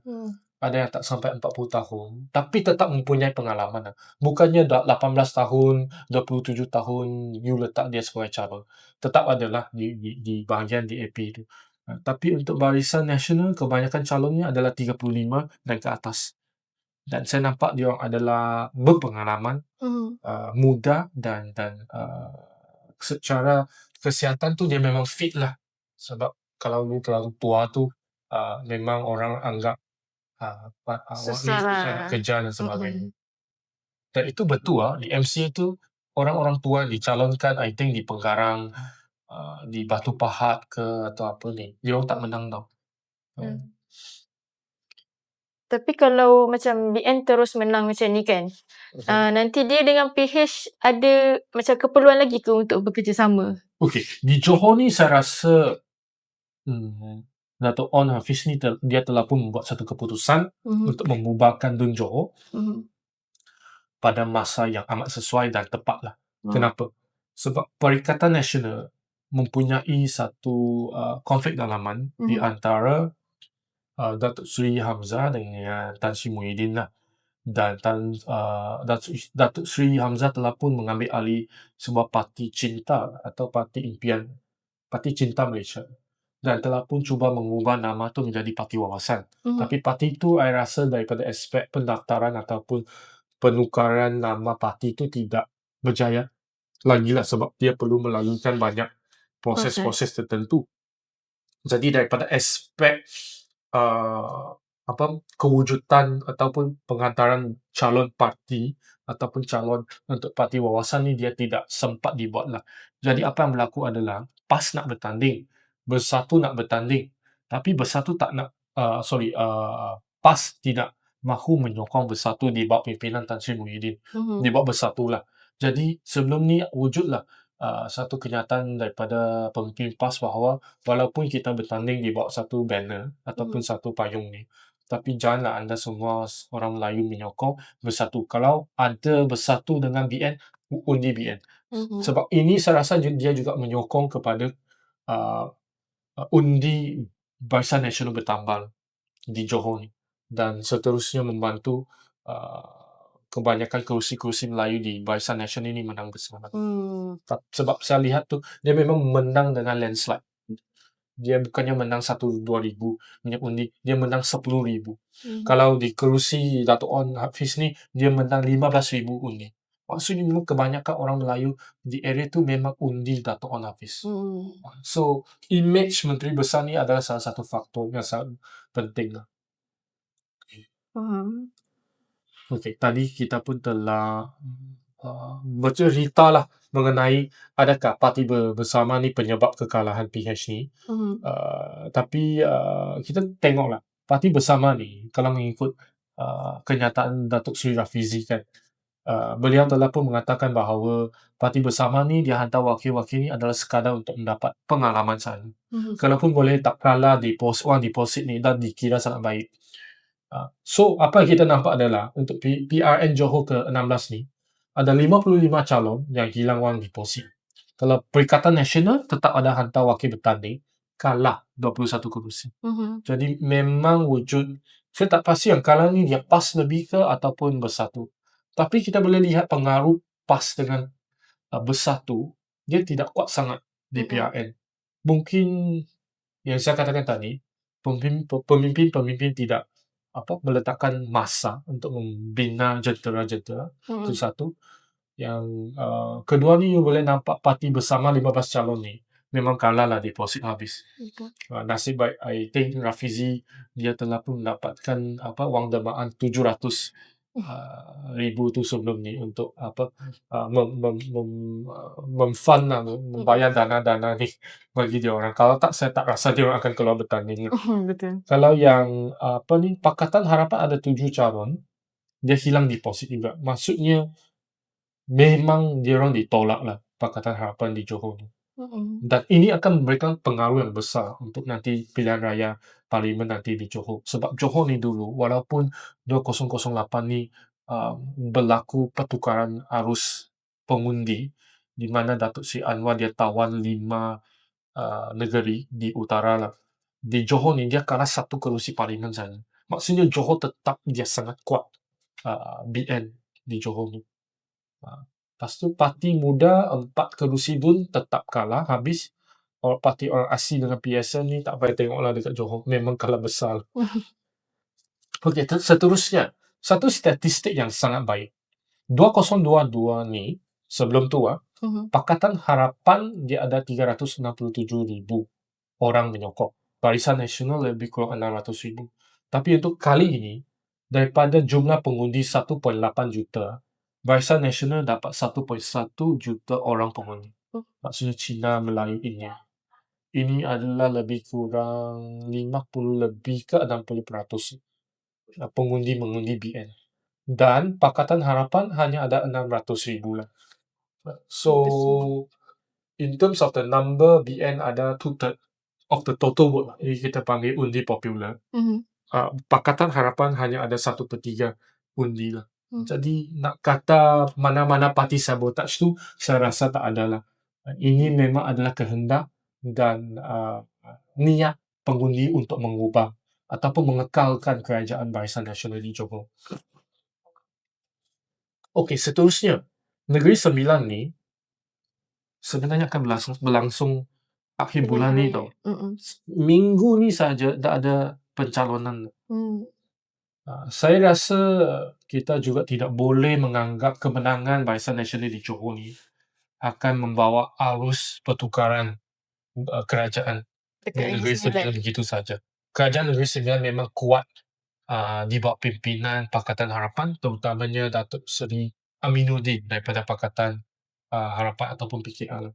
ada yang tak sampai 40 tahun, tapi tetap mempunyai pengalaman. Bukannya dah 18 tahun, 27 tahun, you letak dia sebagai calon. Tetap adalah di bahagian DAP itu. Tapi untuk Barisan Nasional, kebanyakan calonnya adalah 35 dan ke atas. Dan saya nampak dia orang adalah berpengalaman, muda dan secara kesihatan tu dia memang fit lah. Sebab kalau lu terlalu tua tu memang orang anggap awak ni susah nak kejar dan sebagainya. Dan itu betul di MCA tu orang-orang tua dicalonkan I think di Penggarang, di Batu Pahat ke atau apa ni. Dia orang tak menang tau. Tapi kalau macam BN terus menang macam ni kan, nanti dia dengan PH ada macam keperluan lagi ke untuk bekerjasama? Okey, di Johor ni saya rasa Dato' On Hafiz ni dia telah pun membuat satu keputusan untuk membubarkan DUN Johor pada masa yang amat sesuai dan tepat lah. Kenapa? Sebab Perikatan Nasional mempunyai satu konflik dalaman di antara Datuk Seri Hamzah dengan Tan Sri Muhyiddin lah. Dan Datuk Seri Hamzah telah pun mengambil alih sebuah parti cinta atau parti impian, Parti Cinta Malaysia. Dan telah pun cuba mengubah nama tu menjadi Parti Wawasan. Tapi parti itu I rasa daripada aspek pendaftaran ataupun penukaran nama parti itu tidak berjaya lagi lah sebab dia perlu melalukan banyak proses-proses tertentu. Jadi daripada aspek kewujudan ataupun penghantaran calon parti ataupun calon untuk Parti Wawasan ni dia tidak sempat dibuat lah. Jadi apa yang berlaku adalah PAS nak bertanding, Bersatu nak bertanding, tapi Bersatu tak nak PAS tidak mahu menyokong Bersatu di bawah pimpinan Tan Sri Muhyiddin. Di bawah Bersatu lah. Jadi sebelum ni wujudlah satu kenyataan daripada pemimpin PAS bahawa walaupun kita bertanding di bawah satu banner ataupun satu payung ni, tapi janganlah anda semua orang Melayu menyokong Bersatu. Kalau ada Bersatu dengan BN, undi BN. Sebab ini saya rasa dia juga menyokong kepada undi Barisan Nasional bertambah di Johor ni. Dan seterusnya membantu kebanyakan kerusi-kerusi Melayu di Barisan Nasional ini menang bersama. Sebab saya lihat tu dia memang menang dengan landslide. Dia bukannya menang 1-2 ribu minyak undi, dia menang 10 ribu. Kalau di kerusi Dato' On Hafiz ni dia menang 15 ribu undi. Maksudnya memang kebanyakan orang Melayu di area tu memang undi Dato' On Hafiz. So image Menteri Besar ni adalah salah satu faktor yang sangat penting lah. Okey, tadi kita pun telah bercerita lah mengenai adakah Parti Bersama ni penyebab kekalahan PH ni. Tapi kita tengoklah Parti Bersama ni kalau mengikut kenyataan Datuk Seri Rafizi kan, beliau telah pun mengatakan bahawa Parti Bersama ni dia hantar wakil-wakil ni adalah sekadar untuk mendapat pengalaman sahaja. Kalaupun boleh tak kalah wang deposit ni dan dikira sangat baik. So apa yang kita nampak adalah untuk PRN Johor ke-16 ni ada 55 calon yang hilang wang deposit. Kalau Perikatan Nasional tetap ada hantar wakil bertanding, kalah 21 kerusi. Jadi memang wujud, saya tak pasti yang kalah ni dia PAS lebih ke ataupun Bersatu. Tapi kita boleh lihat pengaruh PAS dengan Bersatu, dia tidak kuat sangat di PRN. Mungkin yang saya katakan tadi, pemimpin tidak meletakkan masa untuk membina jentera-jentera. Itu satu. Yang kedua ni you boleh nampak Parti Bersama 15 calon ni memang kalah lah deposit habis. Nasib baik I think Rafizi dia telah pun mendapatkan wang dermaan 700 ribu tu sebelum ni untuk memfund lah, membayar dana-dana ni bagi dia orang. Kalau tak, saya tak rasa dia orang akan keluar bertanding. Betul. Kalau yang Pakatan Harapan ada 7 calon, dia hilang deposit juga. Maksudnya memang dia orang ditolak lah, Pakatan Harapan di Johor ni. Dan ini akan memberikan pengaruh yang besar untuk nanti pilihan raya parlimen nanti di Johor. Sebab Johor ni dulu, walaupun 2008 ni berlaku pertukaran arus pengundi, di mana Datuk Seri Anwar dia tawan 5 negeri di utara lah. Di Johor ni dia kalah 1 kerusi parlimen saja. Maksudnya Johor tetap dia sangat kuat BN di Johor ni. Lepas tu Parti Muda 4 kerusi pun tetap kalah habis. Parti orang asli dengan PSN ni tak payah tengoklah dekat Johor, memang kalah besar. Okey, seterusnya, satu statistik yang sangat baik. 2022 ni, sebelum tu Pakatan Harapan dia ada 367,000 orang menyokong. Barisan Nasional lebih kurang 600,000. Tapi untuk kali ini, daripada jumlah pengundi 1.8 juta, Barisan Nasional dapat 1.1 juta orang pengundi. Maksudnya Cina, Melayu, India. Ini adalah lebih kurang 50 lebih ke 60% pengundi-mengundi BN. Dan Pakatan Harapan hanya ada 600,000 lah. So, in terms of the number, BN ada 2/3 of the total vote lah. Ini kita panggil undi popular. Pakatan Harapan hanya ada 1/3 undi lah. Jadi nak kata mana-mana parti sabotage tu, saya rasa tak ada lah. Ini memang adalah kehendak dan niat pengundi untuk mengubah ataupun mengekalkan kerajaan Barisan Nasional di Johor. Okey, seterusnya, Negeri Sembilan ni sebenarnya akan berlangsung akhir bulan ni tau. Minggu ni saja dah ada pencalonan. Saya rasa kita juga tidak boleh menganggap kemenangan Barisan Nasional di Johor ni akan membawa arus pertukaran kerajaan Negeri Sembilan begitu saja. Kerajaan Negeri Sembilan memang kuat di bawah pimpinan Pakatan Harapan, terutamanya Datuk Seri Aminuddin daripada Pakatan Harapan ataupun PKR.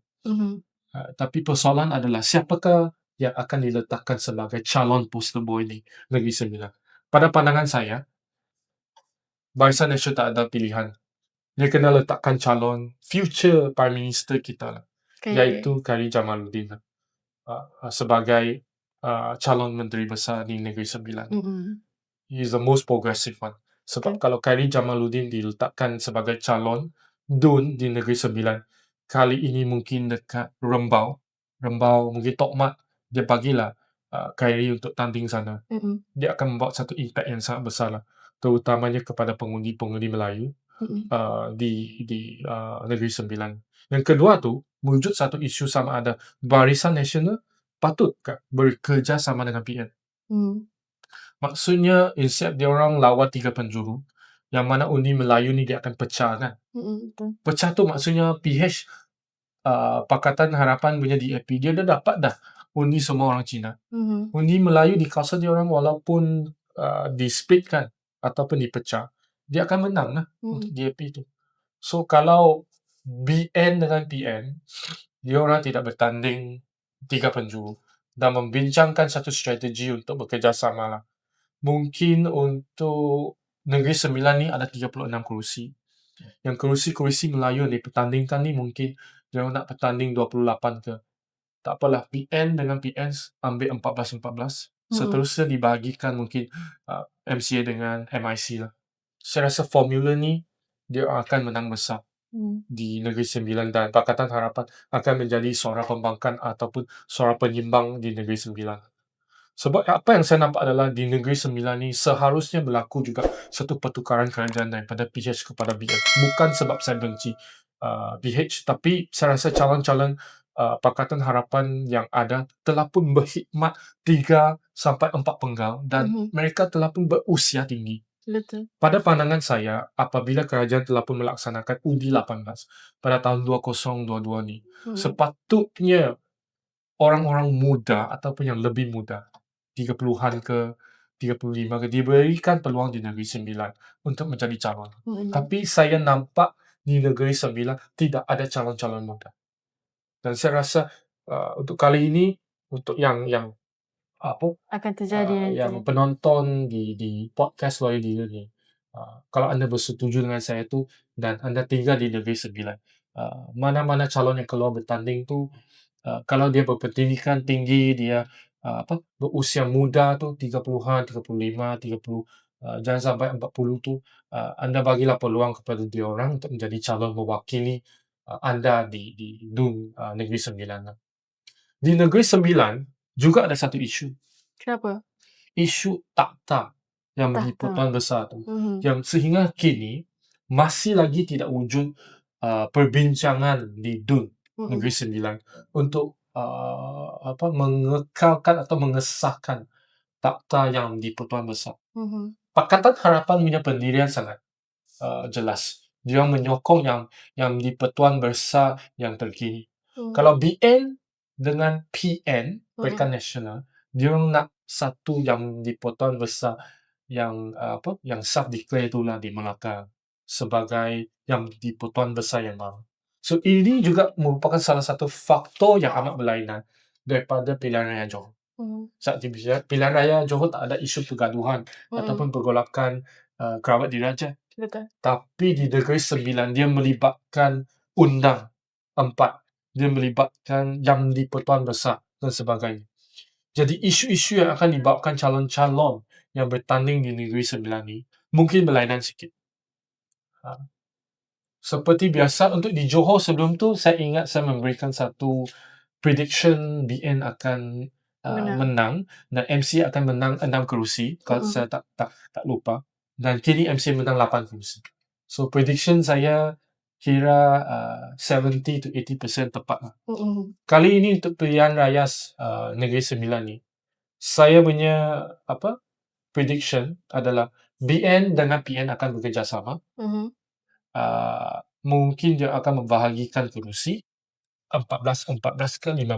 Tapi persoalan adalah siapakah yang akan diletakkan sebagai calon poster boy di Negeri Sembilan. Pada pandangan saya, Barisan Nasional tak ada pilihan. Dia kena letakkan calon future Prime Minister kita lah, iaitu Khairy Jamaluddin sebagai calon Menteri Besar di Negeri Sembilan. He is the most progressive one. Sebab kalau Khairy Jamaluddin diletakkan sebagai calon DUN di Negeri Sembilan, kali ini mungkin dekat Rembau mungkin Tok Mat, dia bagilah Khairy untuk tanding sana. Dia akan membawa satu impact yang sangat besar lah, terutamanya kepada pengundi-pengundi Melayu di Negeri Sembilan. Yang kedua tu, wujud satu isu sama ada Barisan Nasional patut bekerja sama dengan PN. Maksudnya, instead dia orang lawan 3 penjuru, yang mana undi Melayu ni dia akan pecah kan. Pecah tu maksudnya PH Pakatan Harapan punya DAP, dia dah dapat dah undi semua orang Cina. Undi Melayu di kawasan dia orang walaupun di-split kan ataupun dipecah, dia akan menang lah untuk DAP tu. So kalau BN dengan PN, dia orang tidak bertanding 3 penjuru dan membincangkan satu strategi untuk bekerjasama lah. Mungkin untuk Negeri Sembilan ni ada 36 kerusi. Yang kerusi-kerusi Melayu yang dipertandingkan ni mungkin dia orang nak bertanding 28 ke. Tak apalah, PN dengan PN ambil 14-14. Seterusnya dibahagikan mungkin MCA dengan MIC lah. Saya rasa formula ni dia akan menang besar di Negeri Sembilan dan Pakatan Harapan akan menjadi suara pembangkang ataupun suara penyimbang di Negeri Sembilan. Sebab apa yang saya nampak adalah di Negeri Sembilan ni seharusnya berlaku juga satu pertukaran kerajaan daripada PH kepada BN. Bukan sebab saya benci PH, tapi saya rasa calon-calon Pakatan Harapan yang ada telah pun berkhidmat 3 sampai 4 penggal dan mereka telah pun berusia tinggi. Betul. Pada pandangan saya, apabila kerajaan telah pun melaksanakan undi 18 pada tahun 2022 ni, sepatutnya orang-orang muda ataupun yang lebih muda, 30-an ke 35 diberikan peluang di Negeri Sembilan untuk menjadi calon. Mm-mm. Tapi saya nampak di Negeri Sembilan tidak ada calon-calon muda. Dan saya rasa untuk kali ini, untuk yang apa Akan terjadi nanti. yang penonton di podcast Lawyer Dealer ni, kalau anda bersetuju dengan saya tu dan anda tinggal di Negeri Sembilan, mana-mana calon yang keluar bertanding tu, kalau dia berpendidikan tinggi, dia berusia muda tu 30-an, 35, 30, jangan sampai 40 tu, anda bagilah peluang kepada dia orang untuk menjadi calon mewakili anda di DUN Negeri Sembilan. Di Negeri Sembilan juga ada satu isu. Kenapa? Isu takhta yang Takhta. di Pertuan Besar tu, Mhm. yang sehingga kini masih lagi tidak wujud perbincangan di DUN Mm-mm. Negeri Sembilan untuk mengekalkan atau mengesahkan takhta yang di Pertuan Besar. Mhm. Pakatan Harapan punya pendirian sangat jelas. Dia menyokong yang di Pertuan Besar yang terkini. Kalau BN dengan PN, Perikatan Nasional, dia nak satu yang di Pertuan Besar yang yang self-declare itulah di Melaka sebagai yang di Pertuan Besar yang baru. So ini juga merupakan salah satu faktor yang amat berlainan daripada pilihan raya Johor. Saat di pilihan raya Johor tak ada isu pergaduhan ataupun pergolakan kerabat diraja. Betul. Tapi di Negeri Sembilan dia melibatkan Undang 4. Dia melibatkan yang di Pertuan Besar dan sebagainya. Jadi isu-isu yang akan dibawakan calon-calon yang bertanding di Negeri Sembilan ni mungkin berlainan sikit. Seperti biasa untuk di Johor sebelum tu, saya ingat saya memberikan satu prediction BN akan menang dan MC akan menang 6 kerusi kalau saya tak lupa, dan kini MC menang 8 kerusi. So prediction saya kira 70 to 80% tepat lah. Kali ini untuk pilihan raya Negeri Sembilan ni, saya punya prediction adalah BN dengan PN akan bekerjasama. Mungkin dia akan membahagikan kerusi 14 ke 15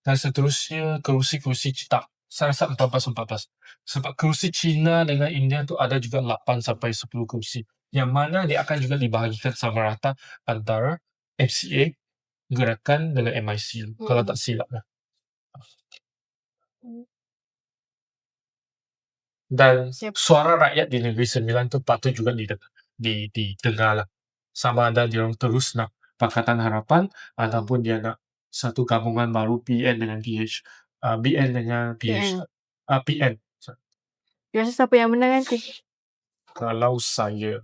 dan seterusnya kerusi-kerusi tak. Saya rasa 14. Sebab kerusi China dengan India tu ada juga 8 sampai 10 kerusi. Yang mana dia akan juga dibahagikan sama rata antara MCA, Gerakan dengan MIC. Kalau tak silap lah. Dan suara rakyat di Negeri Sembilan tu patut juga didengar lah. Sama ada dia orang terus nak Pakatan Harapan ataupun dia nak satu gabungan baru PN dengan PH. BN dengan PH. PN. Rasa siapa yang menang nanti? Kalau saya,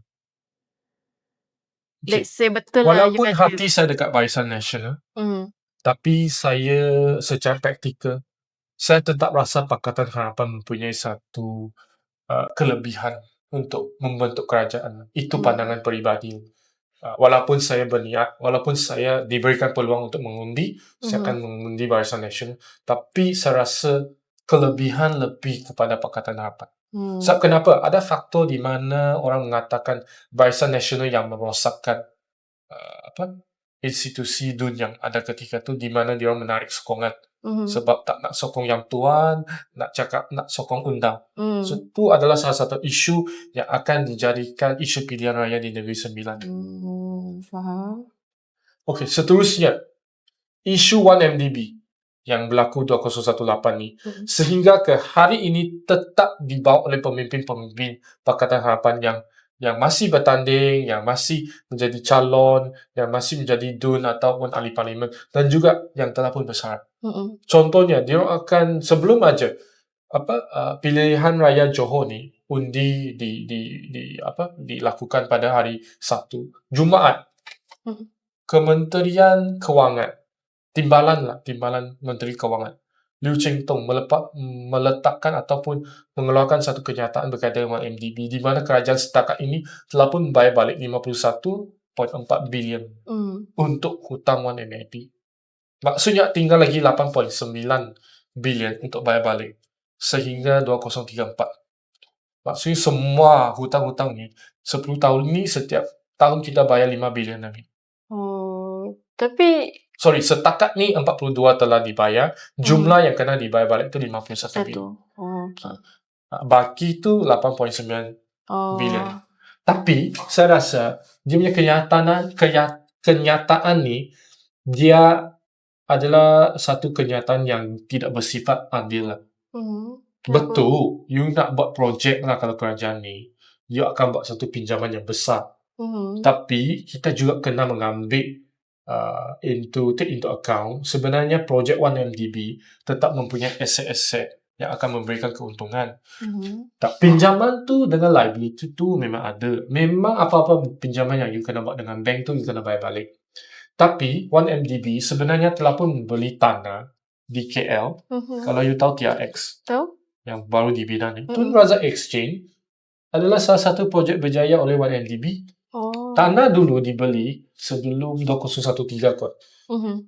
Let's say betul lah. walaupun hati saya dekat Barisan Nasional, tapi saya secara praktikal, saya tetap rasa Pakatan Harapan mempunyai satu kelebihan untuk membentuk kerajaan. Itu pandangan peribadi. Walaupun saya berniat, walaupun saya diberikan peluang untuk mengundi, saya akan mengundi Barisan Nasional. Tapi saya rasa kelebihan lebih kepada Pakatan Harapan. Sebab kenapa? Ada faktor di mana orang mengatakan Barisan Nasional yang merosakkan institusi DUN yang ada ketika itu, di mana dia orang menarik sokongan. Sebab tak nak sokong yang tuan, nak sokong undang. So, itu adalah salah satu isu yang akan dijadikan isu pilihan raya di Negeri Sembilan. Faham. Okey, seterusnya isu 1MDB yang berlaku 2018 ni sehingga ke hari ini tetap dibawa oleh pemimpin-pemimpin Pakatan Harapan yang masih bertanding, yang masih menjadi calon, yang masih menjadi DUN ataupun ahli parlimen, dan juga yang telah pun bersyarat. Contohnya, dia akan sebelum aja pilihan raya Johor ni undi dilakukan pada hari Sabtu, Jumaat. Kementerian Kewangan, Timbalan Menteri Kewangan, Liu Cheng Tong meletakkan ataupun mengeluarkan satu kenyataan berkaitan dengan MDB, di mana kerajaan setakat ini telah pun bayar balik 51.4 bilion untuk hutang 1MDB. Maksudnya tinggal lagi 8.9 bilion untuk bayar balik sehingga 2034. Maksudnya semua hutang-hutang ni 10 tahun ni setiap tahun kita bayar 5 bilion lagi. Tapi setakat ni 42 telah dibayar. Jumlah yang kena dibayar balik tu 51 bilion. Baki tu 8.9 Oh. bilion. Tapi saya rasa dia punya kenyataan ni dia adalah satu kenyataan yang tidak bersifat adil lah. Kenapa? Betul, you nak buat projek lah kalau kerajaan ni, you akan buat satu pinjaman yang besar. Tapi kita juga kena mengambil take into account sebenarnya projek 1MDB tetap mempunyai aset-aset yang akan memberikan keuntungan. Tak, pinjaman tu dengan liability tu memang ada. Memang apa-apa pinjaman yang you kena buat dengan bank tu you kena bayar balik. Tapi 1MDB sebenarnya telah pun membeli tanah di KL. Kalau you tahu TRX Tahu? yang baru dibina ni, Tun Razak Exchange adalah salah satu projek berjaya oleh 1MDB. Oh. Tanah dulu dibeli sebelum 2013 kot.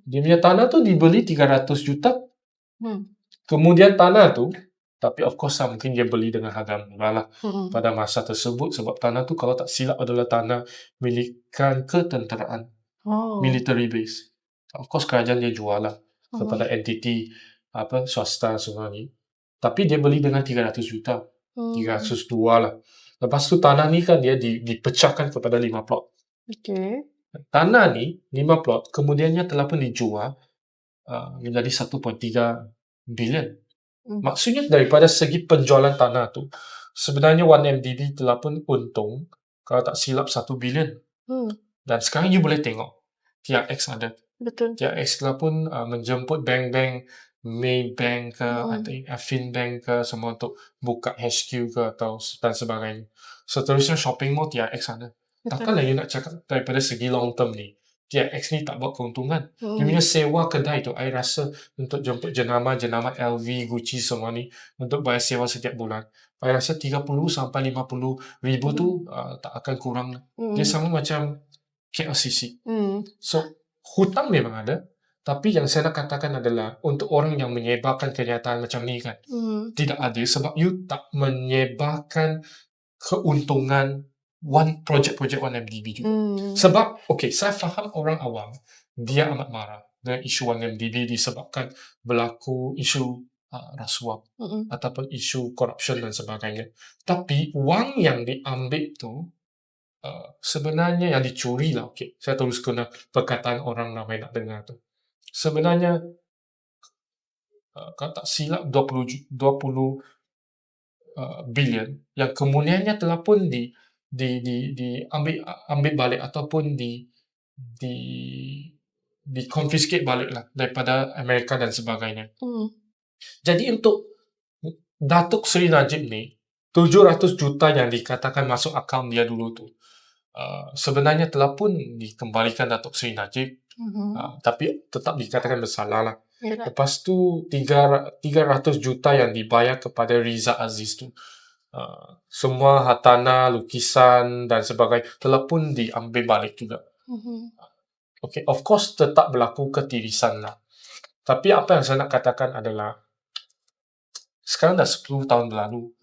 Dia punya tanah tu dibeli 300 juta. Kemudian tanah tu, tapi of course lah, mungkin dia beli dengan harga murah lah pada masa tersebut sebab tanah tu kalau tak silap adalah tanah milikan ketenteraan, military base. Of course kerajaan dia jual lah kepada entiti swasta semua ni. Tapi dia beli dengan 300 juta. 302 lah. Lepas tu tanah ni kan dia dipecahkan kepada 5 plot. Okay. Tanah ni 5 plot kemudiannya telah pun dijual menjadi 1.3 bilion. Maksudnya daripada segi penjualan tanah tu sebenarnya 1MDB telah pun untung kalau tak silap 1 bilion. Dan sekarang you boleh tengok TRX ada. Betul. TRX telah pun menjemput bank-bank Maybank ke atau Affinbank ke semua untuk buka HQ ke atau dan sebagainya. Seterusnya shopping mall TRX ada. Takkanlah you nak cakap daripada segi long term ni TRX ni tak buat keuntungan. Dia punya sewa kedai tu, I rasa untuk jemput jenama-jenama LV, Gucci semua ni, untuk bayar sewa setiap bulan, I rasa 30 sampai 50 ribu tu tak akan kurang. Dia sama macam KLCC. So, hutang memang ada, tapi yang saya nak katakan adalah untuk orang yang menyebarkan kenyataan macam ni kan, tidak ada sebab you tak menyebarkan keuntungan projek 1MDB juga. Sebab, saya faham orang awam, dia amat marah dengan isu 1MDB disebabkan berlaku isu rasuah ataupun isu corruption dan sebagainya. Tapi, wang yang diambil tu, sebenarnya yang dicuri lah. Saya terus kena perkataan orang ramai nak dengar tu. Sebenarnya, kalau tak silap 20 bilion yang kemudiannya telah pun diambil balik ataupun confiscate balik lah daripada Amerika dan sebagainya. Jadi untuk Datuk Seri Najib ni 700 juta yang dikatakan masuk akaun dia dulu tu sebenarnya telah pun dikembalikan Datuk Seri Najib, tapi tetap dikatakan bersalah lah. Lepas tu 300 juta yang dibayar kepada Riza Aziz tu, semua hartanah, lukisan dan sebagainya telah pun diambil balik juga. Of course tetap berlaku ketirisan lah. Tapi apa yang saya nak katakan adalah sekarang dah 10 tahun berlalu,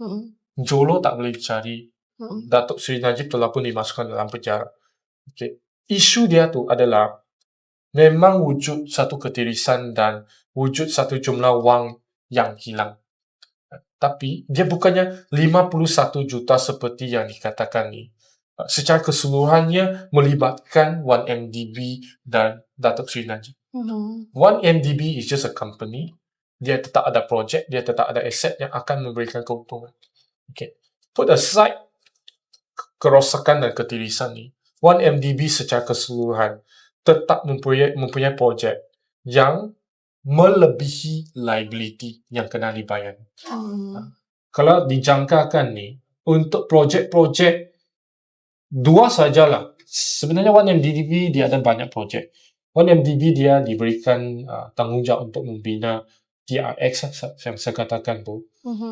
Jolo tak boleh dicari, Datuk Seri Najib telah pun dimasukkan dalam penjara. Isu dia tu adalah memang wujud satu ketirisan dan wujud satu jumlah wang yang hilang. Tapi dia bukannya 51 juta seperti yang dikatakan ni. Secara keseluruhannya melibatkan 1MDB dan Datuk Seri Najib. 1MDB is just a company. Dia tetap ada projek, dia tetap ada aset yang akan memberikan keuntungan. Put aside kerosakan dan ketirisan ni, 1MDB secara keseluruhan tetap mempunyai projek yang melebihi liability yang kena dibayar. Kalau dijangkakan ni, untuk projek-projek dua sajalah. Sebenarnya 1MDB dia ada banyak projek. 1MDB dia diberikan tanggungjawab untuk membina TRX yang saya katakan tu.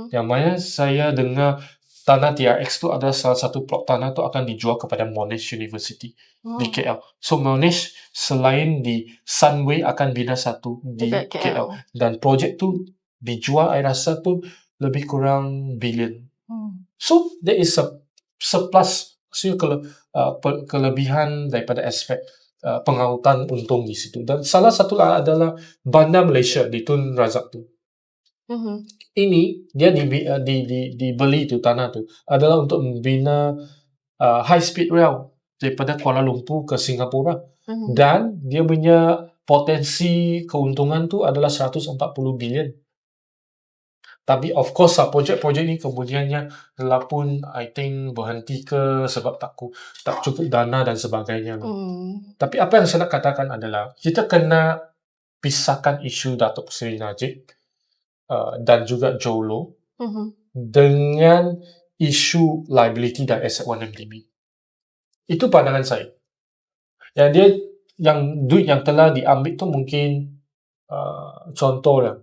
Yang mana saya dengar tanah TRX tu adalah salah satu plot tanah tu akan dijual kepada Monash University di KL. So Monash selain di Sunway akan bina satu di KL. Dan projek tu dijual, I rasa pun lebih kurang bilion. So there is a surplus, kelebihan daripada aspek pengautan untung di situ. Dan salah satu adalah Bandar Malaysia di Tun Razak tu. Ini dia dibeli tu tanah tu adalah untuk membina high speed rail daripada Kuala Lumpur ke Singapura, dan dia punya potensi keuntungan tu adalah 140 bilion. Tapi of course lah, projek-projek ni kemudiannya telah pun I think berhenti ke sebab tak cukup dana dan sebagainya. Tapi apa yang saya nak katakan adalah kita kena pisahkan isu Datuk Seri Najib dan juga Jolo dengan isu liability dan asset 1MDB. Itu pandangan saya. Yang duit yang telah diambil tu mungkin contohlah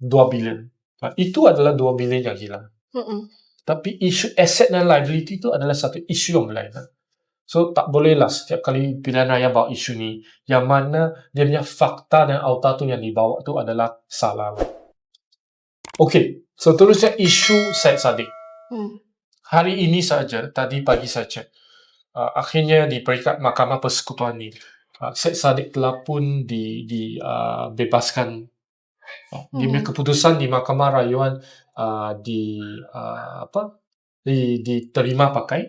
2 bilion. Itu adalah 2 bilion yang hilang. Tapi isu asset dan liability itu adalah satu isu yang lain. So tak bolehlah setiap kali pilihan raya bawa isu ni yang mana dia punya fakta dan auta tu yang dibawa tu adalah salah. Okey, seterusnya isu Syed Saddiq. Hari ini saja, tadi pagi saya cek, akhirnya di peringkat Mahkamah Persekutuan ni, Syed Saddiq telah pun dibebaskan. Dia punya keputusan di Mahkamah Rayuan diterima pakai.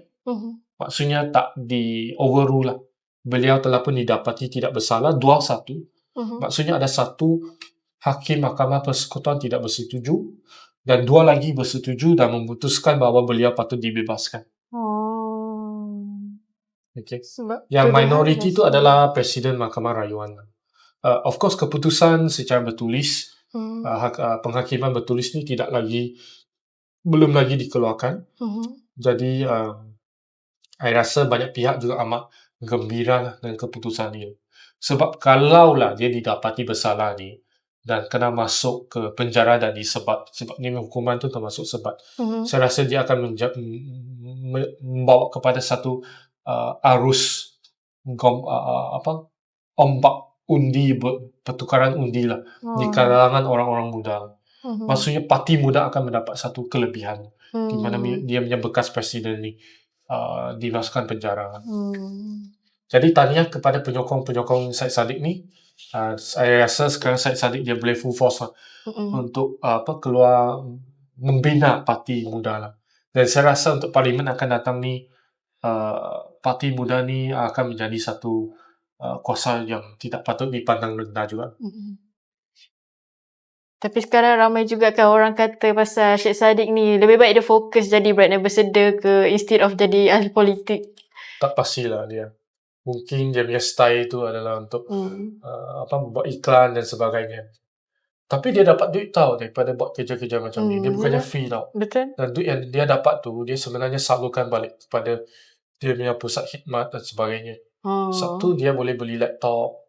Maksudnya tak di overrule lah. Beliau telah pun didapati tidak bersalah 2-1. Maksudnya ada satu hakim Mahkamah Persekutuan tidak bersetuju dan 2 lagi bersetuju dan memutuskan bahawa beliau patut dibebaskan. Okay. Yang minoriti itu adalah Presiden Mahkamah Rayuan. Of course keputusan secara bertulis, penghakiman bertulis ni belum lagi dikeluarkan. Jadi saya rasa banyak pihak juga amat gembira dengan keputusan dia. Sebab kalaulah dia didapati bersalah ni dan kena masuk ke penjara dan disebat, sebab ni hukuman tu termasuk sebat, saya rasa dia akan membawa kepada satu arus ombak undi, pertukaran undi lah di kalangan orang-orang muda. Maksudnya parti muda akan mendapat satu kelebihan di mana dia punya bekas presiden ni dimasukkan penjara. Jadi tanya kepada penyokong-penyokong Syed Saddiq ni, saya rasa sekarang Syed Saddiq dia boleh full force lah untuk keluar membina parti muda lah. Dan saya rasa untuk parlimen akan datang ni, parti muda ni akan menjadi satu kuasa yang tidak patut dipandang rendah juga. Tapi sekarang ramai juga kan orang kata pasal Syed Saddiq ni lebih baik dia fokus jadi brand ambassador ke instead of jadi ahli politik. Tak pastilah dia. Mungkin dia punya style tu adalah untuk buat iklan dan sebagainya. Tapi dia dapat duit tau daripada buat kerja-kerja macam ni. Dia bukannya free tau. Betul. Dan duit yang dia dapat tu, dia sebenarnya salurkan balik kepada dia punya pusat khidmat dan sebagainya. Satu, dia boleh beli laptop,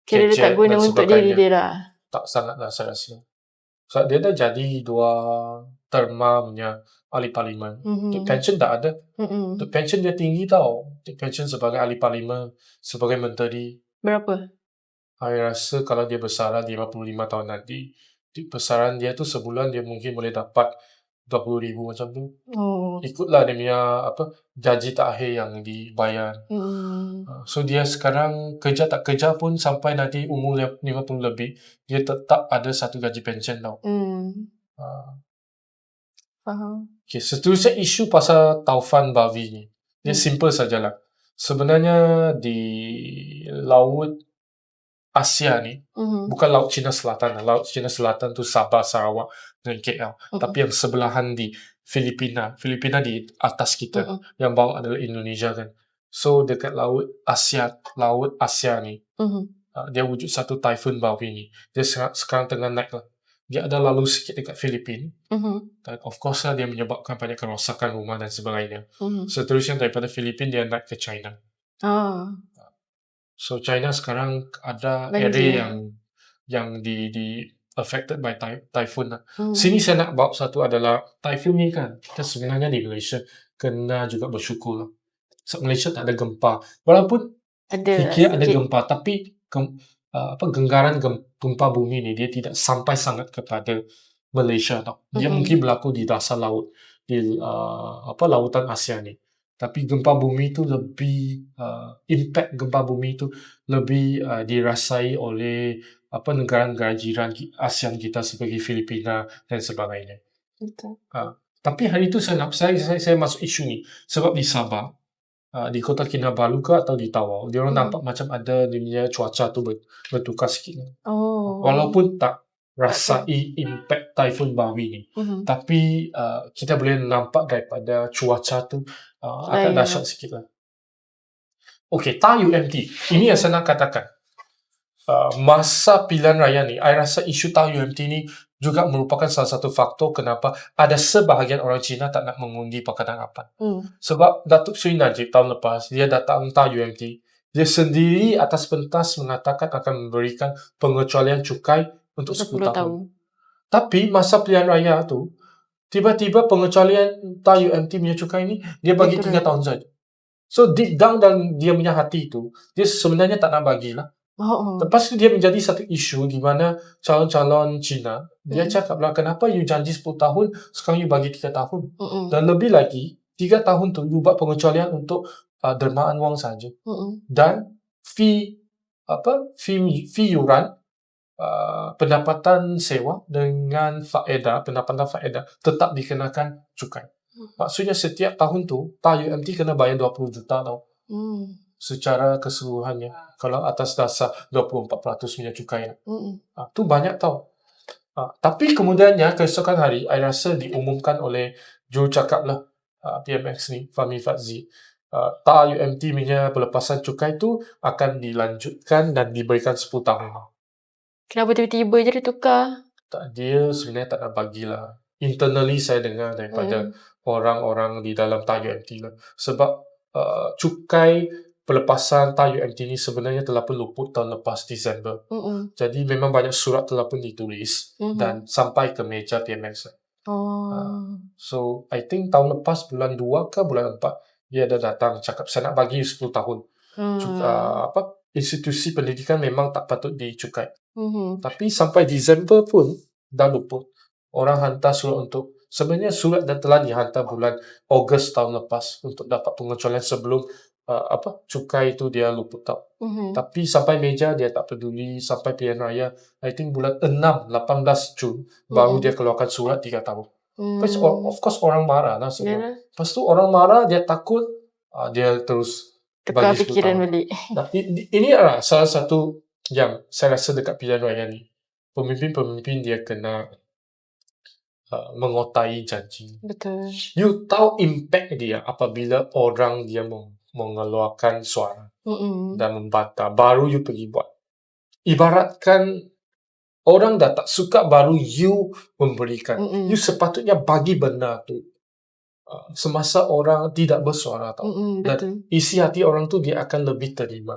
kira dia tak guna untuk diri dia lah. Tak sangat lah saya rasa. Sebab dia dah jadi 2 terma punya ahli parlimen. Untuk pension tak ada. Untuk pension dia tinggi tau. Untuk pension sebagai ahli parlimen, sebagai menteri. Berapa? Saya rasa kalau dia bersara 55 tahun nanti, besaran dia tu sebulan dia mungkin boleh dapat 20,000 macam tu. Ikutlah dia punya gaji takhir yang dibayar. So dia sekarang kerja tak kerja pun sampai nanti umur 50 lebih, dia tetap ada satu gaji pension tau. Faham. Okay, seterusnya isu pasal Taufan Bavi ni. Dia simple sajalah. Sebenarnya di Laut Asia ni, bukan Laut Cina Selatan. Laut Cina Selatan tu Sabah, Sarawak dan KL. Tapi yang sebelahan di Filipina. Filipina di atas kita. Yang bawah adalah Indonesia kan. So dekat Laut Asia ni, dia wujud satu Typhoon Bavi ni. Dia sekarang tengah naik lah. Dia ada lalu sikit dekat Filipina. Dan of course lah dia menyebabkan banyak kerosakan rumah dan sebagainya. Seterusnya daripada Filipina dia naik ke China. So China sekarang ada area yang di affected by typhoon lah. Sini saya nak bawa satu adalah typhoon ni kan. Kita sebenarnya di Malaysia kena juga bersyukur lah. So, Malaysia tak ada gempa. Walaupun fikir ada gempa, tapi genggaran gempa bumi ni dia tidak sampai sangat kepada Malaysia tau. Dia mungkin berlaku di dasar laut, di lautan Asia ni. Tapi gempa bumi tu lebih impact gempa bumi tu lebih dirasai oleh negara-negara jiran ASEAN kita seperti Filipina dan sebagainya. Betul. Tapi hari itu saya masuk isu ni sebab di Sabah, di Kota Kinabalu ke atau di Tawau, dia orang nampak macam ada dia punya cuaca tu bertukar sikit. Walaupun tak rasai impact Taifun Bawi ni, tapi kita boleh nampak daripada cuaca tu agak dahsyat sikit lah. Okey, TAUMT. Ini yang saya nak katakan. Masa pilihan raya ni, I rasa isu TAUMT ni juga merupakan salah satu faktor kenapa ada sebahagian orang Cina tak nak mengundi Pakatan Harapan. Sebab Datuk Seri Najib tahun lepas, dia datang TAUMT, dia sendiri atas pentas mengatakan akan memberikan pengecualian cukai untuk 10 tahun. Tapi masa pilihan raya tu, tiba-tiba pengecualian TAUMT punya cukai ni, dia bagi 3 tahun saja. So deep down dalam dia punya hati tu, dia sebenarnya tak nak bagilah. Lepas tu dia menjadi satu isu di mana calon-calon Cina, dia cakaplah kenapa you janji 10 tahun, sekarang you bagi 3 tahun. Dan lebih lagi, 3 tahun tu you buat pengecualian untuk dermaan wang saja. Dan fee yuran pendapatan sewa dengan pendapatan faedah tetap dikenakan cukai. Maksudnya setiap tahun tu TAUMT kena bayar 20 juta tau. Secara keseluruhannya. Kalau atas dasar 24% punya cukai. Tu banyak tau. Tapi kemudiannya keesokan hari, I rasa diumumkan oleh jurucakap lah PMX ni, Fahmi Fadzli. TAUMT punya pelepasan cukai tu akan dilanjutkan dan diberikan 10 tahun. Kenapa tiba-tiba je dia tukar? Dia sebenarnya tak nak bagilah. Internally saya dengar daripada orang-orang di dalam TAUMT lah. Sebab cukai pelepasan TAUMT ni sebenarnya telah pun luput tahun lepas Disember. Jadi memang banyak surat telah pun ditulis dan sampai ke meja PMX. So I think tahun lepas bulan 2 ke bulan 4 dia ada datang cakap saya nak bagi 10 tahun. Institusi pendidikan memang tak patut dicukai. Tapi sampai Disember pun dah luput. Orang hantar surat sebenarnya surat dah telah dihantar bulan Ogos tahun lepas untuk dapat pengecualian sebelum cukai itu dia luput tau. Tapi sampai meja dia tak peduli, sampai pilihan raya I think bulan 18 Jun baru dia keluarkan surat 3 tahun. Of course orang marah lah semua. Lepas tu orang marah, dia takut, dia terus tukar bagi 10 fikiran tahun. balik. Ini adalah salah satu yang saya rasa dekat pilihan raya ni. Pemimpin-pemimpin dia kena mengotai janji. Betul. You tahu impact dia apabila orang dia mengeluarkan suara dan membantah, baru you pergi buat. Ibaratkan orang dah tak suka, baru you memberikan. You sepatutnya bagi benar tu semasa orang tidak bersuara tau. Dan isi hati orang tu dia akan lebih terima.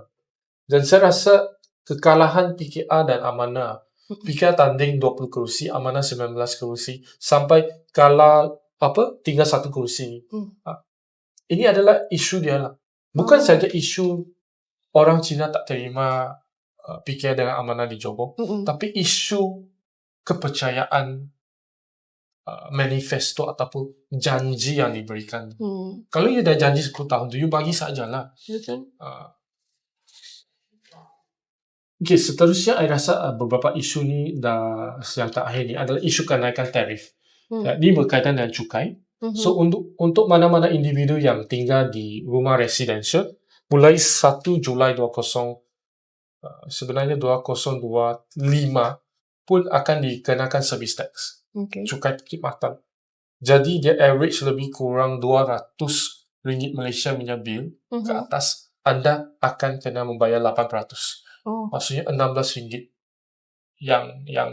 Dan saya rasa kekalahan PKR dan Amanah, PKR tanding 20 kerusi, Amanah 19 kerusi, sampai kalah tinggal 1 kerusi. Ini adalah isu dia lah. Bukan saja isu orang Cina tak terima PKR dengan Amanah di Johor, tapi isu kepercayaan manifesto ataupun janji yang diberikan. Kalau you dah janji 10 tahun tu, you bagi sajalah. Okay, seterusnya saya rasa beberapa isu ni yang terakhir ni adalah isu kenaikan tarif. Ini berkaitan dengan cukai. So untuk mana-mana individu yang tinggal di rumah residential mulai 1 Julai 2025 pun akan dikenakan service tax. Cukai perkhidmatan. Jadi dia average lebih kurang RM200 Malaysia punya bil ke atas, anda akan kena membayar 8%. Maksudnya RM16 yang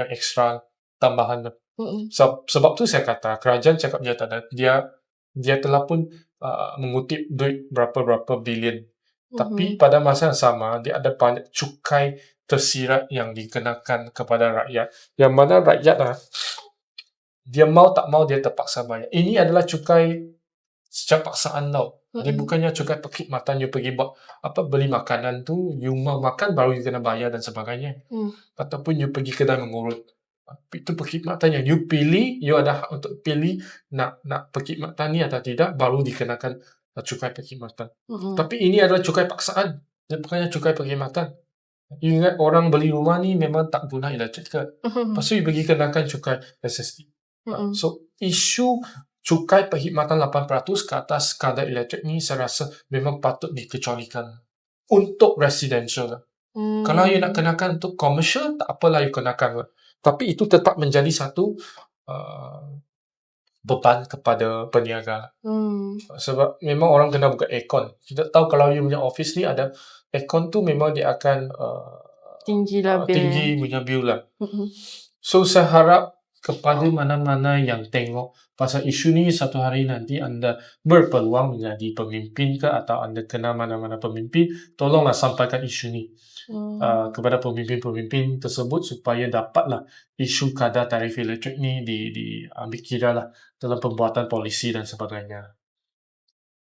ekstra tambahan. Sebab tu saya kata kerajaan cakap dia telah pun mengutip duit berapa bilion. Tapi pada masa yang sama dia ada banyak cukai tersirat yang dikenakan kepada rakyat, yang mana rakyat dia mau tak mau dia terpaksa bayar. Ini adalah cukai secara paksaan tau. Dia bukannya cukai perkhidmatan. You pergi buat beli makanan tu, you mau makan baru you kena bayar dan sebagainya. Ataupun you pergi kedai mengurut, itu perkhidmatan yang you pilih. You ada hak untuk pilih nak perkhidmatan ni atau tidak, baru dikenakan cukai perkhidmatan. Tapi ini adalah cukai paksaan. Dia bukannya cukai perkhidmatan. You ingat orang beli rumah ni memang tak guna elektrik ke? Lepas tu you pergi kenakan cukai SST. So, isu cukai perkhidmatan 8% ke atas kadar elektrik ni saya rasa memang patut dikecualikan untuk residential. Kalau you nak kenakan untuk commercial, tak apalah you kenakan. Tapi itu tetap menjadi satu beban kepada peniaga. Sebab memang orang kena buka aircon. Kita tahu kalau you punya office ni ada aircon tu memang dia akan Tinggi lah bil. tinggi punya bil lah. So saya harap kepada mana-mana yang tengok pasal isu ni satu hari nanti anda berpeluang menjadi pemimpin ke atau anda kenal mana-mana pemimpin, tolonglah sampaikan isu ni kepada pemimpin-pemimpin tersebut supaya dapatlah isu kadar tarif elektrik ni diambil kira lah dalam pembuatan polisi dan sebagainya.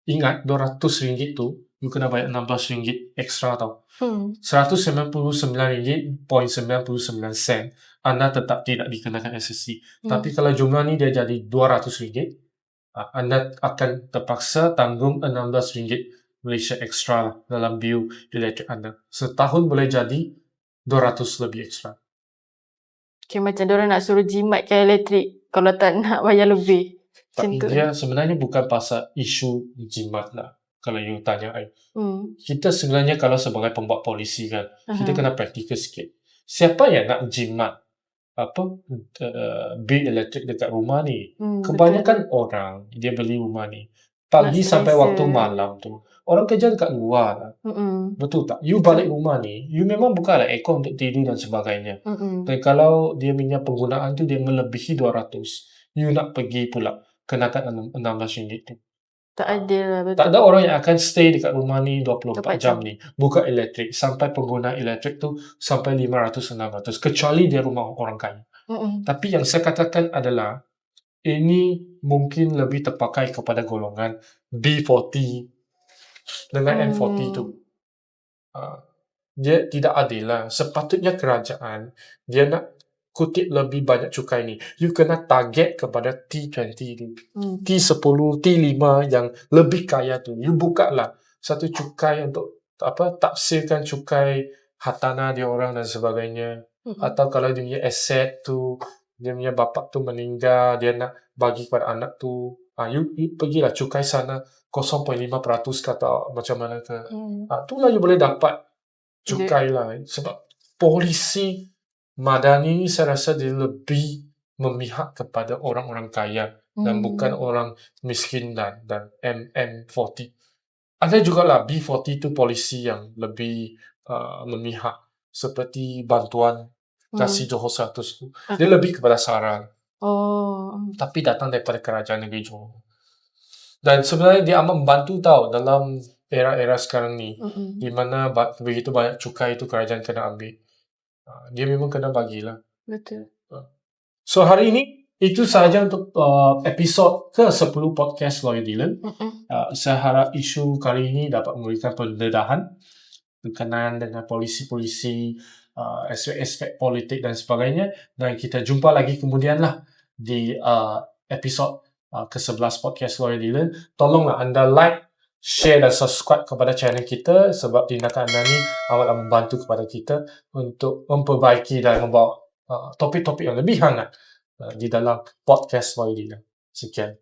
Ingat RM200 tu you kena bayar RM16 ekstra tau. RM199.99 anda tetap tidak dikenakan SST. Tapi kalau jumlah ni dia jadi RM200, anda akan terpaksa tanggung RM16 Malaysia ekstra lah dalam bil elektrik anda. Setahun boleh jadi RM200 lebih ekstra. Okay, macam diorang nak suruh jimatkan elektrik kalau tak nak bayar lebih. Tapi dia sebenarnya bukan pasal isu jimat lah. Kalau you tanya I. Kita sebenarnya kalau sebagai pembuat polisi kan, kita kena praktikal sikit. Siapa yang nak jimat bil elektrik dekat rumah ni? Kebanyakan orang dia beli rumah ni pagi sampai waktu malam tu. Orang kerja dekat luar lah. Betul tak? You balik rumah ni, you memang bukalah aircon untuk tidur dan sebagainya. Dan kalau dia punya penggunaan tu dia melebihi 200, you nak pergi pula kenakan RM16 tu. Tak adil lah, betul. Tak ada orang yang akan stay dekat rumah ni 24 jam ni. Buka elektrik. Sampai pengguna elektrik tu sampai 500-600. Kecuali dia rumah orang kaya. Tapi yang saya katakan adalah ini mungkin lebih terpakai kepada golongan B40 dengan M40 tu. Dia tidak adil lah. Sepatutnya kerajaan dia nak kutip lebih banyak cukai ni. You kena target kepada T20 ni. T10, T5 yang lebih kaya tu. You buka lah satu cukai untuk tafsirkan cukai hartanah dia orang dan sebagainya. Atau kalau dia punya aset tu, dia punya bapak tu meninggal, dia nak bagi kepada anak tu. You pergilah cukai sana 0.5% kata macam mana ke. Itulah you boleh dapat cukai lah. Sebab polisi Madani ni saya rasa dia lebih memihak kepada orang-orang kaya dan bukan orang miskin dan MM40. Ada juga lah B40 tu polisi yang lebih memihak seperti bantuan kasih Johor 100 tu. Dia lebih kepada saran. Tapi datang daripada kerajaan negeri Johor. Dan sebenarnya dia amat membantu tau dalam era-era sekarang ni. Di mana begitu banyak cukai tu kerajaan kena ambil. Dia memang kena bagilah. Betul. So hari ini itu sahaja untuk episod ke-10 podcast Lawyer Dylan. Saya harap isu kali ini dapat memberikan pendedahan berkenaan dengan polisi-polisi, aspek-aspek politik dan sebagainya. Dan kita jumpa lagi kemudian lah di episod ke-11 podcast Lawyer Dylan. Tolonglah anda like, share dan subscribe kepada channel kita sebab tindakan anda ni amat membantu kepada kita untuk memperbaiki dan membawa topik-topik yang lebih hangat di dalam podcast Lawyer Dylan. Sekian.